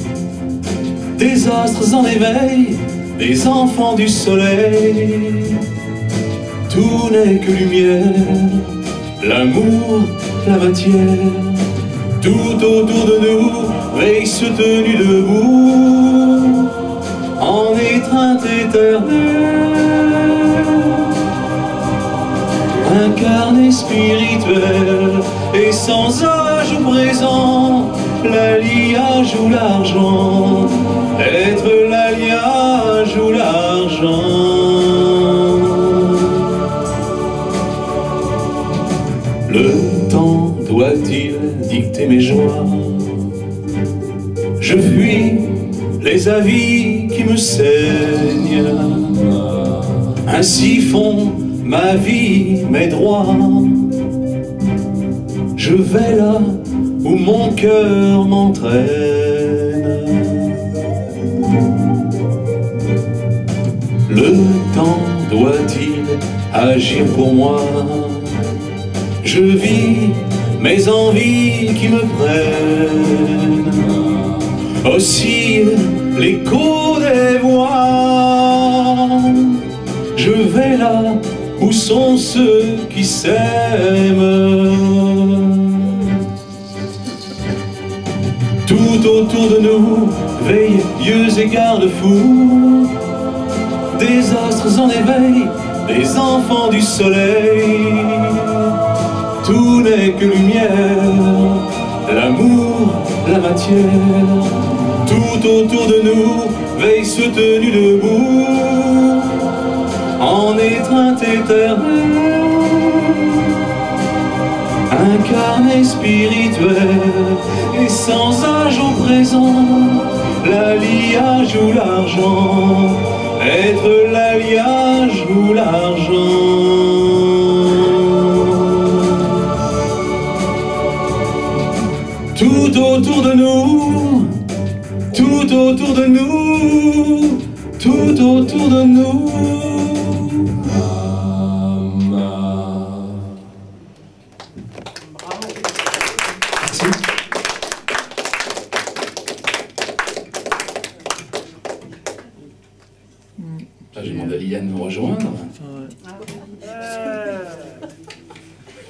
Des astres en éveil, des enfants du soleil. Tout n'est que lumière, l'amour, la matière. Tout autour de nous veille ce tenu debout, en étreinte éternelle. Incarné spirituel et sans âge ou présent, l'alliage ou l'argent, être l'alliage ou l'argent. Le temps doit-il dicter mes joies? Je fuis les avis qui me saignent. Ainsi font ma vie, mes droits. Je vais là où mon cœur m'entraîne. Le temps doit-il agir pour moi? Je vis mes envies qui me prennent. Oscille l'écho des voix. Je vais là où sont ceux qui s'aiment. Tout autour de nous veillent dieux et garde-fous. Des astres en éveil, des enfants du soleil. Tout n'est que lumière, l'amour, la matière. Tout autour de nous veille ce tenu debout, en étreinte éternelle. Incarné spirituel et sans âge au présent, l'alliage ou l'argent, être l'alliage ou l'argent. Tout autour de nous, tout autour de nous, tout autour de nous. Merci. Là, j'ai demandé à Liliane de nous rejoindre.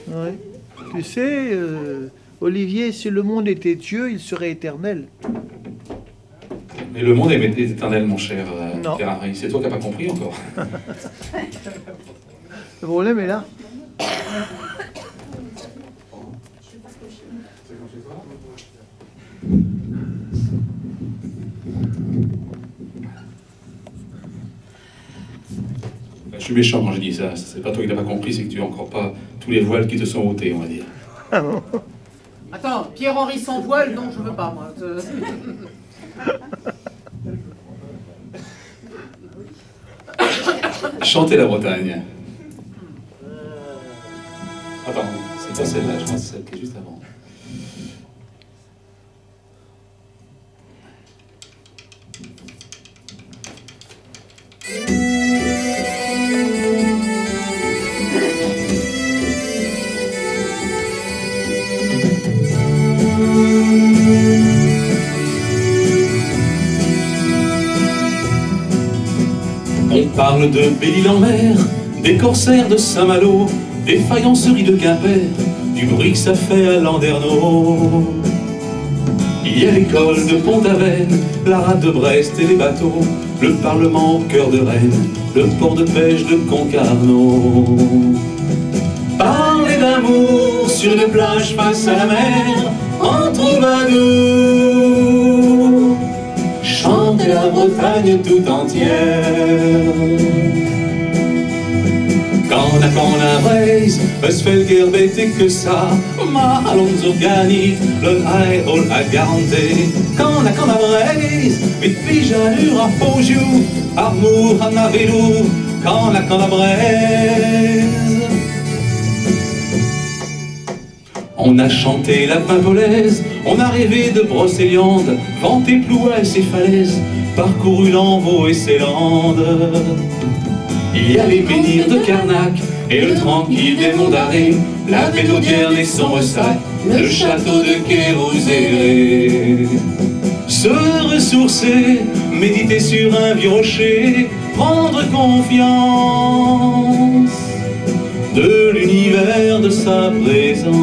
Ouais. Tu sais, Olivier, si le monde était Dieu, il serait éternel. Mais le monde est éternel, mon cher Non. Ferrari. C'est toi qui n'as pas compris encore. Le problème est là. Je suis méchant quand je dis ça. C'est pas toi qui n'as pas compris, c'est que tu n'as encore pas tous les voiles qui te sont ôtés, on va dire. Ah bon. Attends, Pierre-Henri sans voile, non, je veux pas, moi. Chanter la Bretagne. Attends, c'est pas celle-là, je pense que c'est celle qui est juste avant. On parle de Belle-Île-en-Mer, des corsaires de Saint-Malo, des faïenceries de Quimper, du bruit que ça fait à Landerneau. Il y a l'école de Pont-Aven, la rade de Brest et les bateaux, le Parlement au cœur de Rennes, le port de pêche de Concarneau. Parler d'amour sur une plage face à la mer, en troubadour, chanter la Bretagne tout entière. Quand a Braise, es fait guère bête que ça, ma allons organit, le high all a garanté. Quand a Braise, vite pijalur à Pojou, amour à Navelou, quand a Braise. On a chanté la pimpolaise, on a rêvé de Brocéliande, vanté Ploua et ses falaises, parcouru l'Envaux et ses landes. Il y a les menhirs de Carnac et le tranquille des monts d'Arrée, la baie d'Audierne et son ressac, le château de Kérouzéré. Se ressourcer, méditer sur un vieux rocher, prendre confiance de l'univers de sa présence.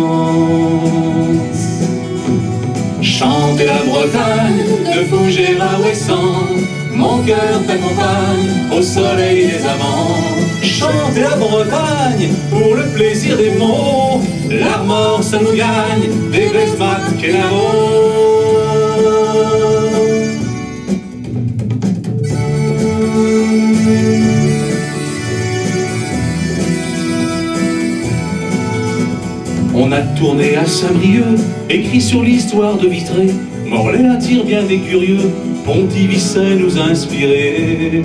Chanter la Bretagne de Fougères à Ouessant, mon cœur t'accompagne au soleil des amants. Chanter la Bretagne pour le plaisir des mots, l'Armor ça nous gagne, des Blaise-Mat Kenavo. On a tourné à Saint-Brieuc, écrit sur l'histoire de Vitré. Morlaix attire bien des curieux, Pontivicet nous a inspirés.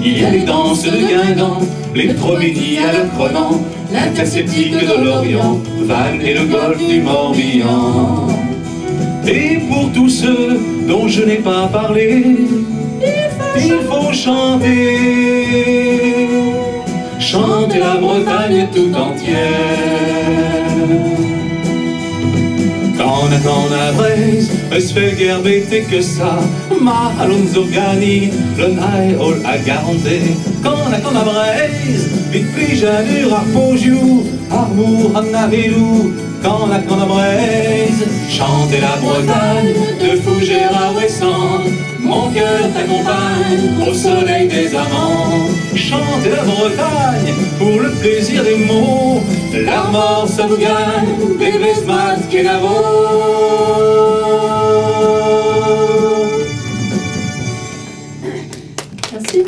Il y a les danses de Guingamp, les Troménies à le Cronan, l'interceptique de l'Orient, Vannes et le golfe du Morbihan. Et pour tous ceux dont je n'ai pas parlé, il faut chanter, chanter la Bretagne tout entière. Quand a Braise, es fait guère bête que ça, ma allons organi, le high all a garanté. Quand a Braise, vite pijalur à Pojou, amour à Navelou. Quand a Braise, chanter la Bretagne de Fougères à Ouessant, mon cœur t'accompagne au soleil des amants. Chanter la Bretagne pour le plaisir des mots, l'Armor ça nous gagne, des Blaise-Mat Kenavo. Merci.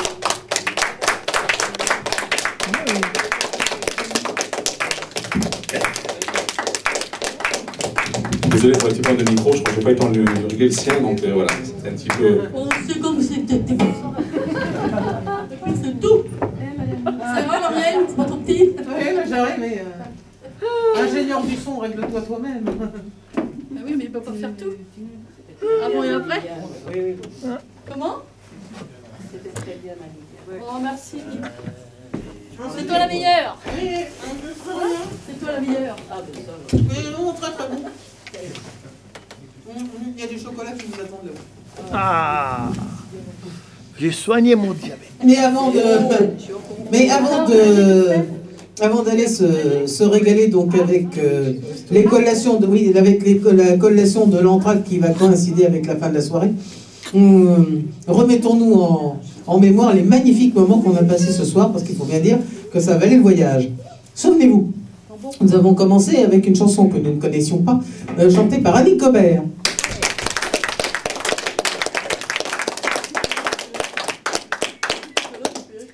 Désolé pour le petit problème de micro, je crois que j'ai pas eu le temps de régler le sien, donc voilà, c'est un petit peu... On sait comme c'était. C'est tout. Ça va, Marielle? C'est pas ton petit? Oui, mais j'arrive, mais... ingénieur du son, règle-toi toi-même. Ah oui, mais il peut pas faire tout. Avant et après? Oui. Comment? C'était très bien, Marie. Oh, merci. C'est toi la meilleure. Oui, c'est toi la meilleure. Ah, ben ça va. Oui, non, très très bon. Il y a du chocolat qui vous attend là. Ah, j'ai soigné mon diabète. Mais avant d'aller se régaler donc avec les collations de la collation de l'entracte qui va coïncider avec la fin de la soirée, remettons-nous en mémoire les magnifiques moments qu'on a passés ce soir, parce qu'il faut bien dire que ça valait le voyage. Souvenez-vous, nous avons commencé avec une chanson que nous ne connaissions pas, chantée par Annie Cobert.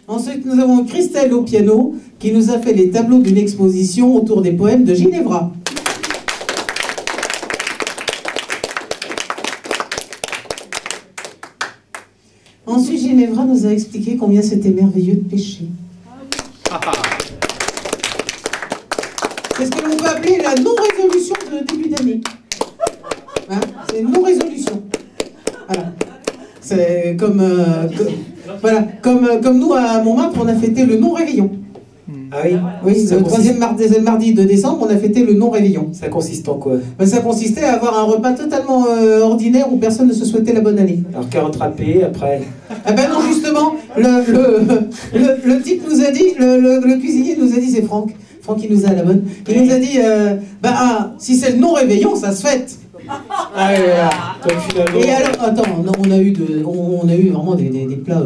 Ensuite, nous avons Christelle au piano, qui nous a fait les tableaux d'une exposition autour des poèmes de Ginevra. Ensuite, Ginevra nous a expliqué combien c'était merveilleux de pêcher. C'est ce que l'on peut appeler la non-résolution de début d'année. Hein, c'est une non-résolution. Voilà. C'est comme, voilà, comme nous à Montmartre, on a fêté le non-réveillon. Ah oui. Oui, le troisième mardi de décembre, on a fêté le non-réveillon. Ça consiste en quoi? Ben, ça consistait à avoir un repas totalement ordinaire où personne ne se souhaitait la bonne année. Alors carotte râpée, après... Ah ben non, justement, le type nous a dit, le cuisinier nous a dit, c'est Franck. Franck, il nous a à la bonne. Il nous a dit, si c'est le non-réveillon, ça se fête. Ah ouais, voilà. Donc, finalement... Et alors, attends, non, on a eu vraiment des plats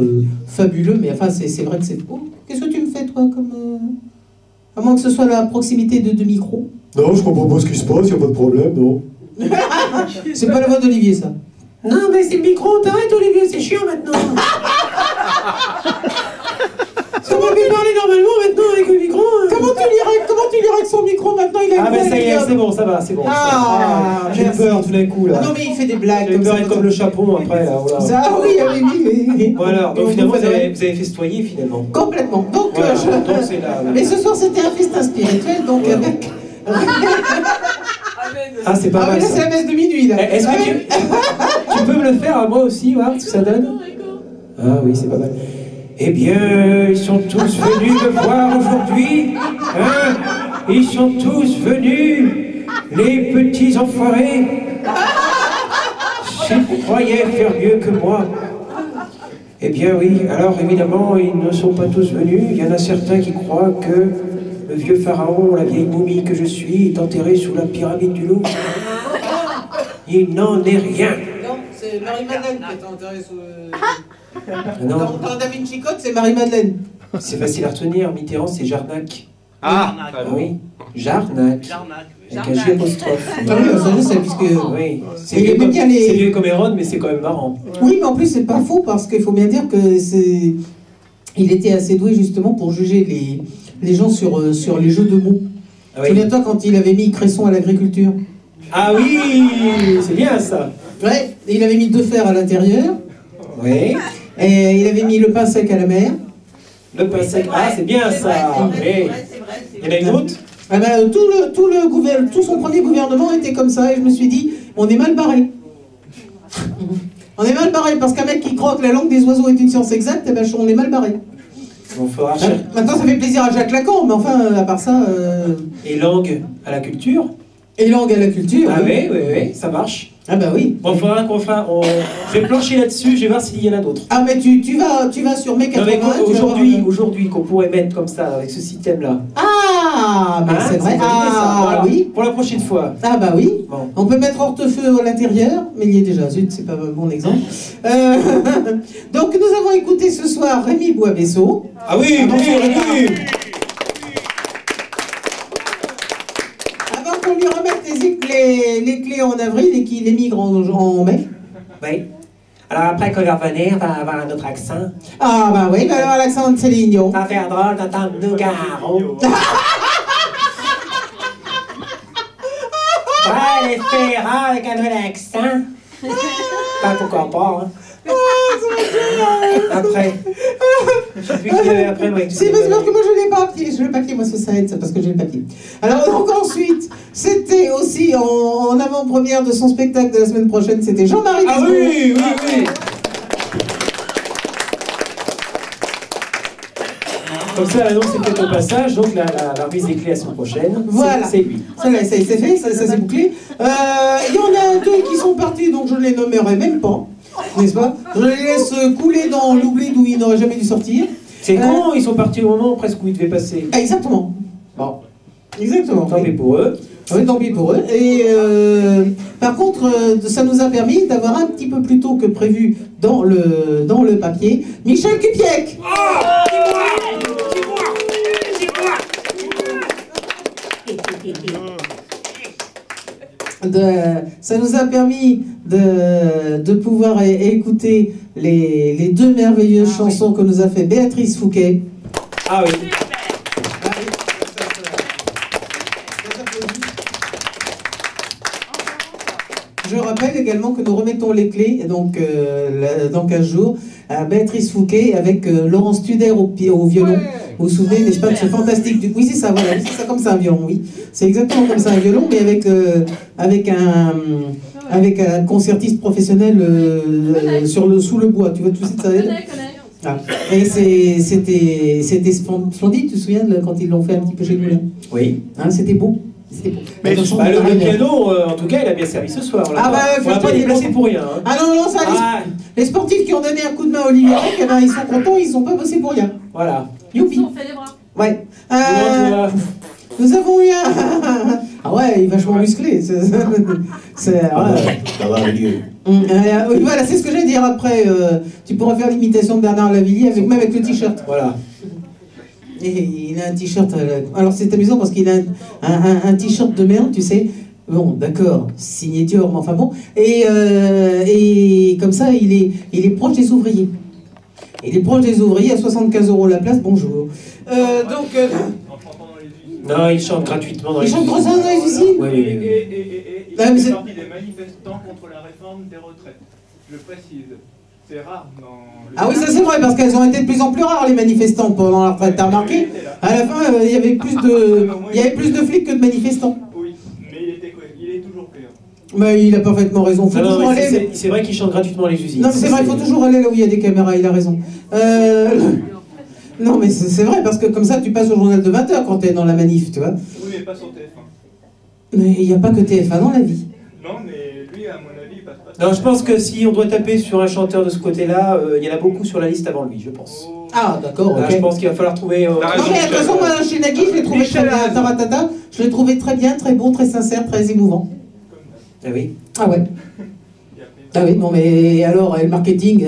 fabuleux, mais enfin, c'est vrai que c'est... Oh, qu'est-ce que tu me fais, toi, comme... À moins que ce soit la proximité de micro. Non, je comprends pas ce qui se passe, y a pas de problème, non. C'est pas la voix d'Olivier, ça. Non, mais c'est le micro, t'arrêtes, Olivier, c'est chiant maintenant. Ça va plus parler normalement maintenant avec le micro. Comment tu lirais avec son micro maintenant? Il a Ah, ben ça y est, c'est bon, ça va, c'est bon. J'ai peur tout d'un coup là. Ah non, mais il fait des blagues. J'ai peur d'être comme le chapon après là. Voilà. Ça, oui. Voilà, donc finalement vous avez festoyé finalement. Complètement. Donc, voilà, donc c'est là. Mais ce soir c'était un festin spirituel, donc voilà. avec. Ah, c'est pas mal. Mais là, c'est la messe de minuit là. Est-ce que tu peux me le faire à moi aussi, voir ce que ça donne? Ah oui, c'est pas mal. Eh bien, ils sont tous venus me voir aujourd'hui, hein? Ils sont tous venus, les petits enfoirés. S'ils croyaient faire mieux que moi. Eh bien oui, alors évidemment, ils ne sont pas tous venus. Il y en a certains qui croient que le vieux pharaon, la vieille momie que je suis, est enterré sous la pyramide du Louvre. Il n'en est rien. Non, c'est Marie-Madeleine qui est enterrée sous... Non. Dans Da Vinci Code, c'est Marie-Madeleine. C'est facile à retenir, Mitterrand, c'est Jarnac. Ah, oui, Jarnac. Avec un J apostrophe. Ah oui, ça je sais, puisque... Oui, c'est vieux comme Hérode, mais c'est quand même marrant. Oui, mais en plus, c'est pas faux, parce qu'il faut bien dire que c'est... Il était assez doué, justement, pour juger les gens sur les jeux de mots. Ah oui. Souviens-toi quand il avait mis Cresson à l'agriculture. Ah oui, c'est bien ça. Ouais, et il avait mis 2 fers à l'intérieur. Oui. Et il avait mis le pain sec à la mer. Le pain sec, ah c'est bien ça. Oui. Il y en a une autre? Ah ben, tout son premier gouvernement était comme ça, et je me suis dit, on est mal barré. On est mal barré, parce qu'un mec qui croit que la langue des oiseaux est une science exacte, eh ben, on est mal barré. Bon, faudra maintenant, ça fait plaisir à Jacques Lacan, mais enfin, à part ça... Et langue à la culture? Et langue à la culture. Ah oui, ça marche. Ah bah oui. Bon, faudra qu'on fasse... Je vais plancher là-dessus, je vais voir s'il y en a d'autres. Ah mais tu vas sur mes 80... Aujourd'hui, qu'on pourrait mettre comme ça, avec ce système-là. Ah, mais c'est vrai. Ah, voilà. Oui. Pour la prochaine fois. Ah bah oui. Bon. On peut mettre hortefeux à l'intérieur, mais il y est déjà. Zut, c'est pas un bon exemple. Donc nous avons écouté ce soir Rémi Boisbesseau. Ah oui, Rémi. Avant qu'on lui remette les clés en avril et qu'il émigre en mai. Oui. Alors après qu'on va revenir, on va avoir un autre accent. Ah bah oui, il va avoir l'accent de Céline Dion. Ça va faire drôle d'entendre Nougaro. Ouais, les Ferrand avec un nouvel accent. Ben, pourquoi pas, hein. Après. J'ai vu qu'il y avait après, moi. Si, parce que moi je l'ai papier. Je l'ai papier, moi, ça aide, c'est parce que j'ai le papier. Alors, donc ensuite, c'était aussi en avant-première de son spectacle de la semaine prochaine, c'était Jean-Marie Ah oui. Comme ça, l'annonce est faite au passage, donc la remise des clés la semaine prochaine. Voilà. C'est lui. Ça c'est fait, ça c'est bouclé. Il y en a 2 qui sont partis, donc je ne les nommerai même pas. N'est-ce pas? Je les laisse couler dans l'oubli d'où ils n'auraient jamais dû sortir. C'est con, ils sont partis au moment presque où ils devaient passer. Exactement. Bon. Exactement. Tant pis pour eux. Oui, tant pis pour eux. Et par contre, ça nous a permis d'avoir un petit peu plus tôt que prévu dans le papier, Michel Cupiec. Ça nous a permis de pouvoir écouter les 2 merveilleuses chansons que nous a fait Béatrice Fouquet. Ah oui. Je rappelle également que nous remettons les clés donc, dans 15 jours à Béatrice Fouquet avec Laurence Tuder au violon. Vous vous souvenez, n'est-ce pas, de ce fantastique... Oui, c'est ça, voilà, c'est ça comme ça un violon, oui. C'est exactement comme ça un violon, mais avec un concertiste professionnel sous le bois. Tu vois tout de suite, ça aide. Ah. Et c'était splendide, tu te souviens quand ils l'ont fait un petit peu chez nous là? Oui. Hein, c'était beau. Mais le piano, en tout cas, il a bien servi ce soir. On l'a pas déplacé pour rien. Hein. Ah non, ça, les sportifs qui ont donné un coup de main à Olivier Rec, eh ben, ils sont contents, ils sont pas bossés pour rien. Voilà. Youpi. Ils ont fait les bras. Ouais. Nous avons eu un... Ah ouais, il est vachement musclé. Ça va mieux. Oui, voilà, c'est ce que j'allais dire après. Tu pourras faire l'imitation de Bernard Lavilliers même avec le t-shirt. Voilà. Et il a un t-shirt. Alors c'est amusant parce qu'il a un t-shirt de merde, tu sais. Bon, d'accord, signé Dior, mais enfin bon. Et comme ça, il est proche des ouvriers. Il est proche des ouvriers à 75 € la place. Bonjour. Non, il chante gratuitement dans les usines. Il chante gratuitement dans les usines. Oui. Et il fait partie des manifestants contre la réforme des retraites. Je précise. C'est rare dans... Ah oui, ça c'est vrai, parce qu'elles ont été de plus en plus rares, les manifestants, pendant la retraite. T'as remarqué? À la fin, il y avait plus de flics que de manifestants. Oui, mais il est toujours pire. Mais il a parfaitement raison. Faut toujours aller... C'est vrai qu'il chante gratuitement les usines. Non, mais c'est vrai, il faut toujours aller là où il y a des caméras, il a raison. Non, mais c'est vrai, parce que comme ça, tu passes au journal de 20h quand t'es dans la manif, tu vois. Oui, mais pas sur TF1. Mais il n'y a pas que TF1 dans la vie. Non, mais lui, à mon avis, il passe pas. Non, je pense que si on doit taper sur un chanteur de ce côté-là, il y en a beaucoup sur la liste avant lui, je pense. Ah, d'accord, ok. Je pense qu'il va falloir trouver... Non, mais de toute façon, moi, chez Nagui, je l'ai trouvé très bien. Taratata, je l'ai trouvé très bien, très beau, très sincère, très émouvant. Ah oui? Ah ouais. Ah oui, non mais alors, le marketing,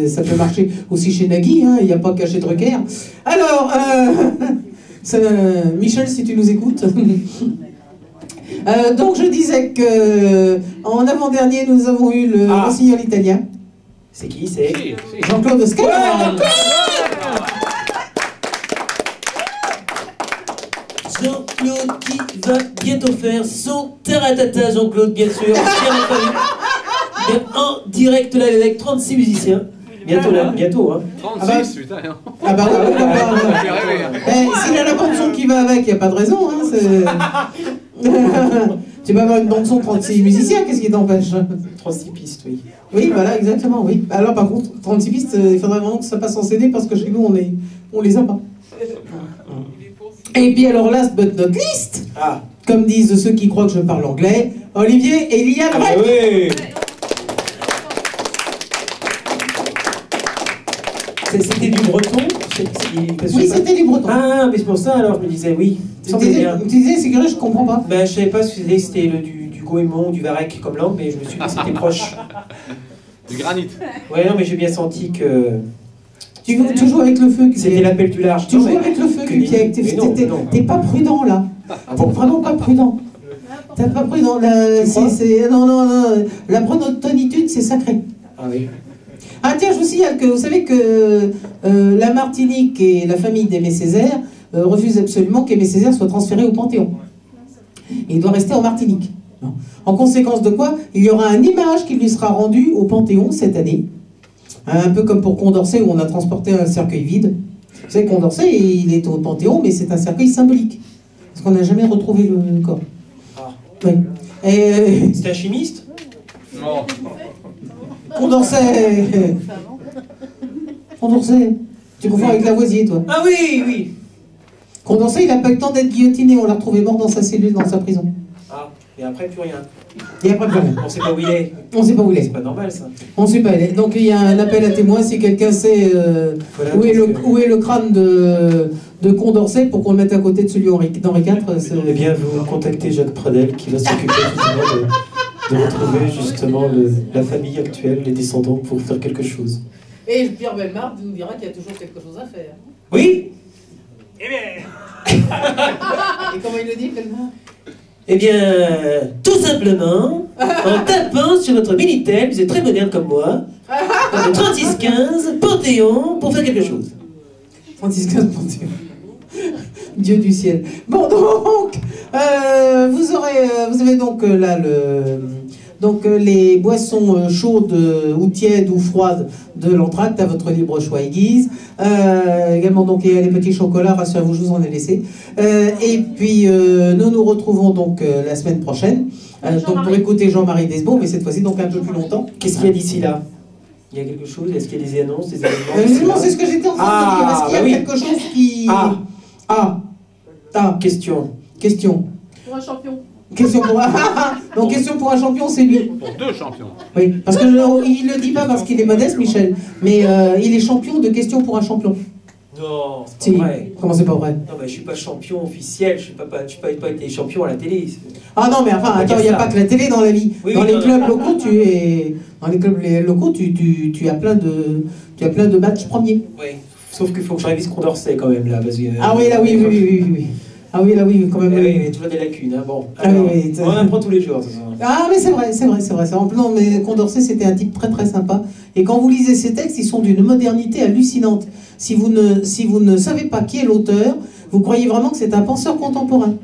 ça peut marcher aussi chez Nagui, hein, il n'y a pas qu'à chez Drucker. Alors, Michel, si tu nous écoutes. Donc je disais que en avant-dernier, nous avons eu le rossignol italien. C'est qui? C'est Jean-Claude Scala. Jean-Claude qui va bientôt faire son taratata, Jean-Claude, bien sûr. En direct là avec 36 musiciens. Bientôt là, bientôt hein. 36, putain. Ah bah s'il a la bande son qui va avec, il n'y a pas de raison. Hein, tu vas avoir une bande son 36 musiciens, qu'est-ce qui t'empêche? 36 pistes, oui. Oui, voilà, exactement, oui. Alors par contre, 36 pistes, il faudrait vraiment que ça passe en CD parce que chez nous, on les a pas. Et puis alors, last but not least, comme disent ceux qui croient que je parle anglais, Olivier et Liane Rec. Oui. C'était du breton? Oui, c'était du breton. Ah, mais c'est pour ça alors, je me disais, oui. Tu disais, c'est que je comprends pas. Ben, je savais pas si c'était du goémon, du varech comme langue, mais je me suis dit que c'était proche. Du granit. Ouais, non, mais j'ai bien senti que... Tu joues avec le feu. C'était l'appel du large. Tu joues avec le feu, Cupiec. T'es pas prudent, là. T'es vraiment pas prudent. T'es pas prudent. Non. La bretonitude, c'est sacré. Ah oui. Ah tiens, je vous signale que vous savez que la Martinique et la famille d'Aimé Césaire refusent absolument qu'Aimé Césaire soit transféré au Panthéon. Il doit rester en Martinique. En conséquence de quoi, il y aura un image qui lui sera rendu au Panthéon cette année. Un peu comme pour Condorcet où on a transporté un cercueil vide. Vous savez, Condorcet, il est au Panthéon, mais c'est un cercueil symbolique. Parce qu'on n'a jamais retrouvé le corps. Oui. C'est un chimiste? Non. Condorcet. Condorcet. Tu confonds avec Lavoisier, toi. Ah oui, oui. Condorcet, il n'a pas eu le temps d'être guillotiné. On l'a retrouvé mort dans sa cellule, dans sa prison. Ah, et après, plus rien. Et après, plus rien. On sait pas où il est. On sait pas où il est. C'est pas normal, ça. On sait pas. Donc, il y a un appel à témoins. Si quelqu'un sait où est le crâne de Condorcet pour qu'on le mette à côté de celui d'Henri IV. Eh bien, vous contactez Jacques Pradel qui va s'occuper justement de retrouver justement la famille actuelle, les descendants, pour faire quelque chose. Et Pierre Bellemare nous dira qu'il y a toujours quelque chose à faire. Oui. Eh bien. Et comment il le dit, Bellemare? Eh bien, tout simplement, en tapant sur votre Minitel, vous êtes très moderne comme moi, 3615, Panthéon, pour faire quelque chose. 3615 Panthéon. Dieu du ciel. Bon, donc, vous avez donc là les boissons chaudes ou tièdes ou froides de l'entracte à votre libre choix et guise. Également donc il y a les petits chocolats, rassurez-vous, je vous en ai laissé. Et puis nous nous retrouvons donc la semaine prochaine donc pour écouter Jean-Marie Desbos, mais cette fois-ci donc un peu plus longtemps. Qu'est-ce qu'il y a d'ici là? Il y a quelque chose? Est-ce qu'il y a des annonces, des événements? Justement, c'est ce que j'étais en train de dire. Est-ce qu'il y a quelque chose qui... Question. Pour un champion. Question pour donc question pour un champion, c'est lui. Pour 2 champions. Oui, parce que il le dit pas parce qu'il est modeste, Michel, mais il est champion de question pour un champion. Non, c'est pas vrai. Comment c'est pas vrai? Non, mais je suis pas champion officiel, je suis pas été champion à la télé. Ah non, mais enfin, attends, il n'y a pas que la télé dans la vie. Dans les clubs locaux, tu as plein de matchs premiers. Oui, sauf qu'il faut que je révise Condorcet quand même là, parce que. Ah oui, là oui. Ah oui, là oui, quand même. Oui, il y a toujours des lacunes, hein. Bon. Ah Alors, oui, on en apprend tous les jours. Ah mais c'est vrai. Non, mais Condorcet, c'était un type très très sympa. Et quand vous lisez ces textes, ils sont d'une modernité hallucinante. Si vous ne savez pas qui est l'auteur, vous croyez vraiment que c'est un penseur contemporain.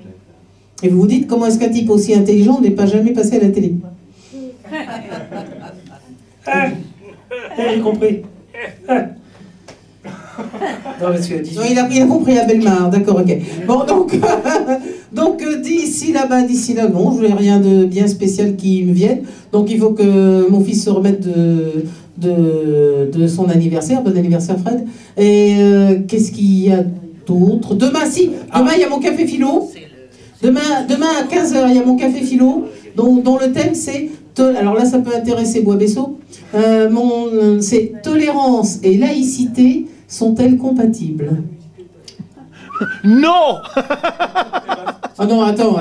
Et vous vous dites, comment est-ce qu'un type aussi intelligent n'est pas jamais passé à la télé? J'ai compris. Non, parce que non, il a compris à Bellemare, d'accord, ok. Bon, donc d'ici là, non, je n'ai rien de bien spécial qui me vienne. Donc il faut que mon fils se remette de son anniversaire. Bon anniversaire, Fred. Et qu'est-ce qu'il y a d'autre? Demain, il y a mon café philo. Demain à 15h, il y a mon café philo, dont le thème c'est... Alors là, ça peut intéresser Bois-Bessot. C'est tolérance et laïcité sont-elles compatibles? Non. Ah non, attends.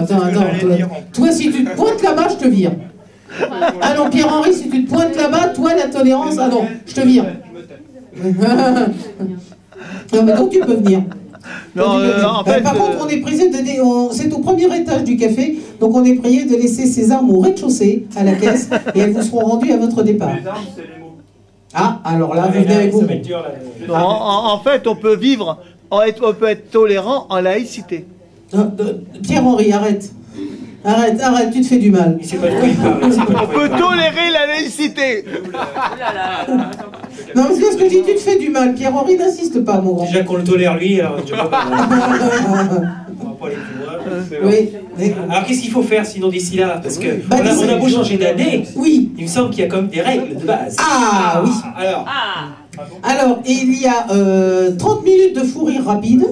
Toi, si tu te pointes là-bas, je te vire. Ah non, Pierre-Henri, si tu te pointes là-bas, toi, la tolérance, ah non, je te vire. Non, mais donc tu peux venir. Non, en fait, par contre, on est prié c'est au premier étage du café, donc on est prié de laisser ses armes au rez-de-chaussée, à la caisse, et elles vous seront rendues à votre départ. Les armes, c'est les mots. Ah, alors là, vous venez avec vous. En fait, on peut être tolérant en laïcité. Pierre-Henri, arrête, tu te fais du mal. On peut tolérer la laïcité. Non, c'est ce que je dis, tu te fais du mal. Pierre-Henri, n'insiste pas, mon grand. Déjà qu'on le tolère lui, alors je vois pas. On va pas aller plus loin. Oui. Alors qu'est-ce qu'il faut faire sinon d'ici là? Parce que on a beau changer d'année, oui. Il me semble qu'il y a quand même des règles de base. Ah oui. Alors, il y a 30 minutes de fou rire rapide.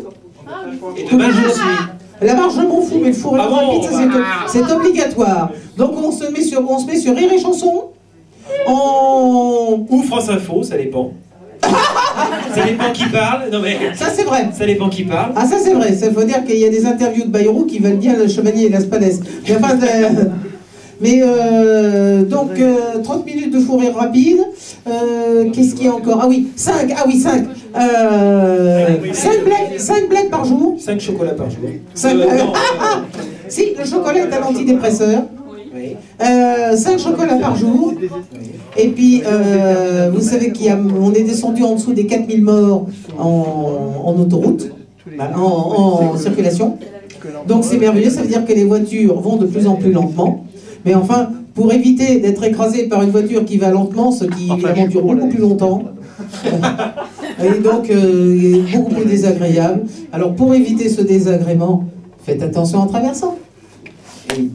Et demain je suis. La marche, je m'en fous, mais le fou rire rapide, ça, c'est obligatoire. Donc on se met sur Rire et Chanson. Ou France Info, ça dépend. Ça dépend qui parle. Non mais ça c'est vrai. Ça dépend qui parle. Ah ça c'est vrai. Ça faut dire qu'il y a des interviews de Bayrou qui valent bien le Chevalier et la Spalès. Donc 30 minutes de fou rire rapide. Qu'est-ce qu'il y a encore? Ah oui, 5. 5 blagues par jour. 5 chocolats par jour. 5 Si, le chocolat est un antidépresseur. 5 chocolats par jour. Et puis, vous savez qu'on est descendu en dessous des 4000 morts en autoroute, en circulation. Donc c'est merveilleux, ça veut dire que les voitures vont de plus en plus lentement. Mais enfin, pour éviter d'être écrasé par une voiture qui va lentement, ce qui évidemment dure beaucoup plus longtemps, et donc beaucoup plus désagréable. Alors pour éviter ce désagrément, faites attention en traversant. Et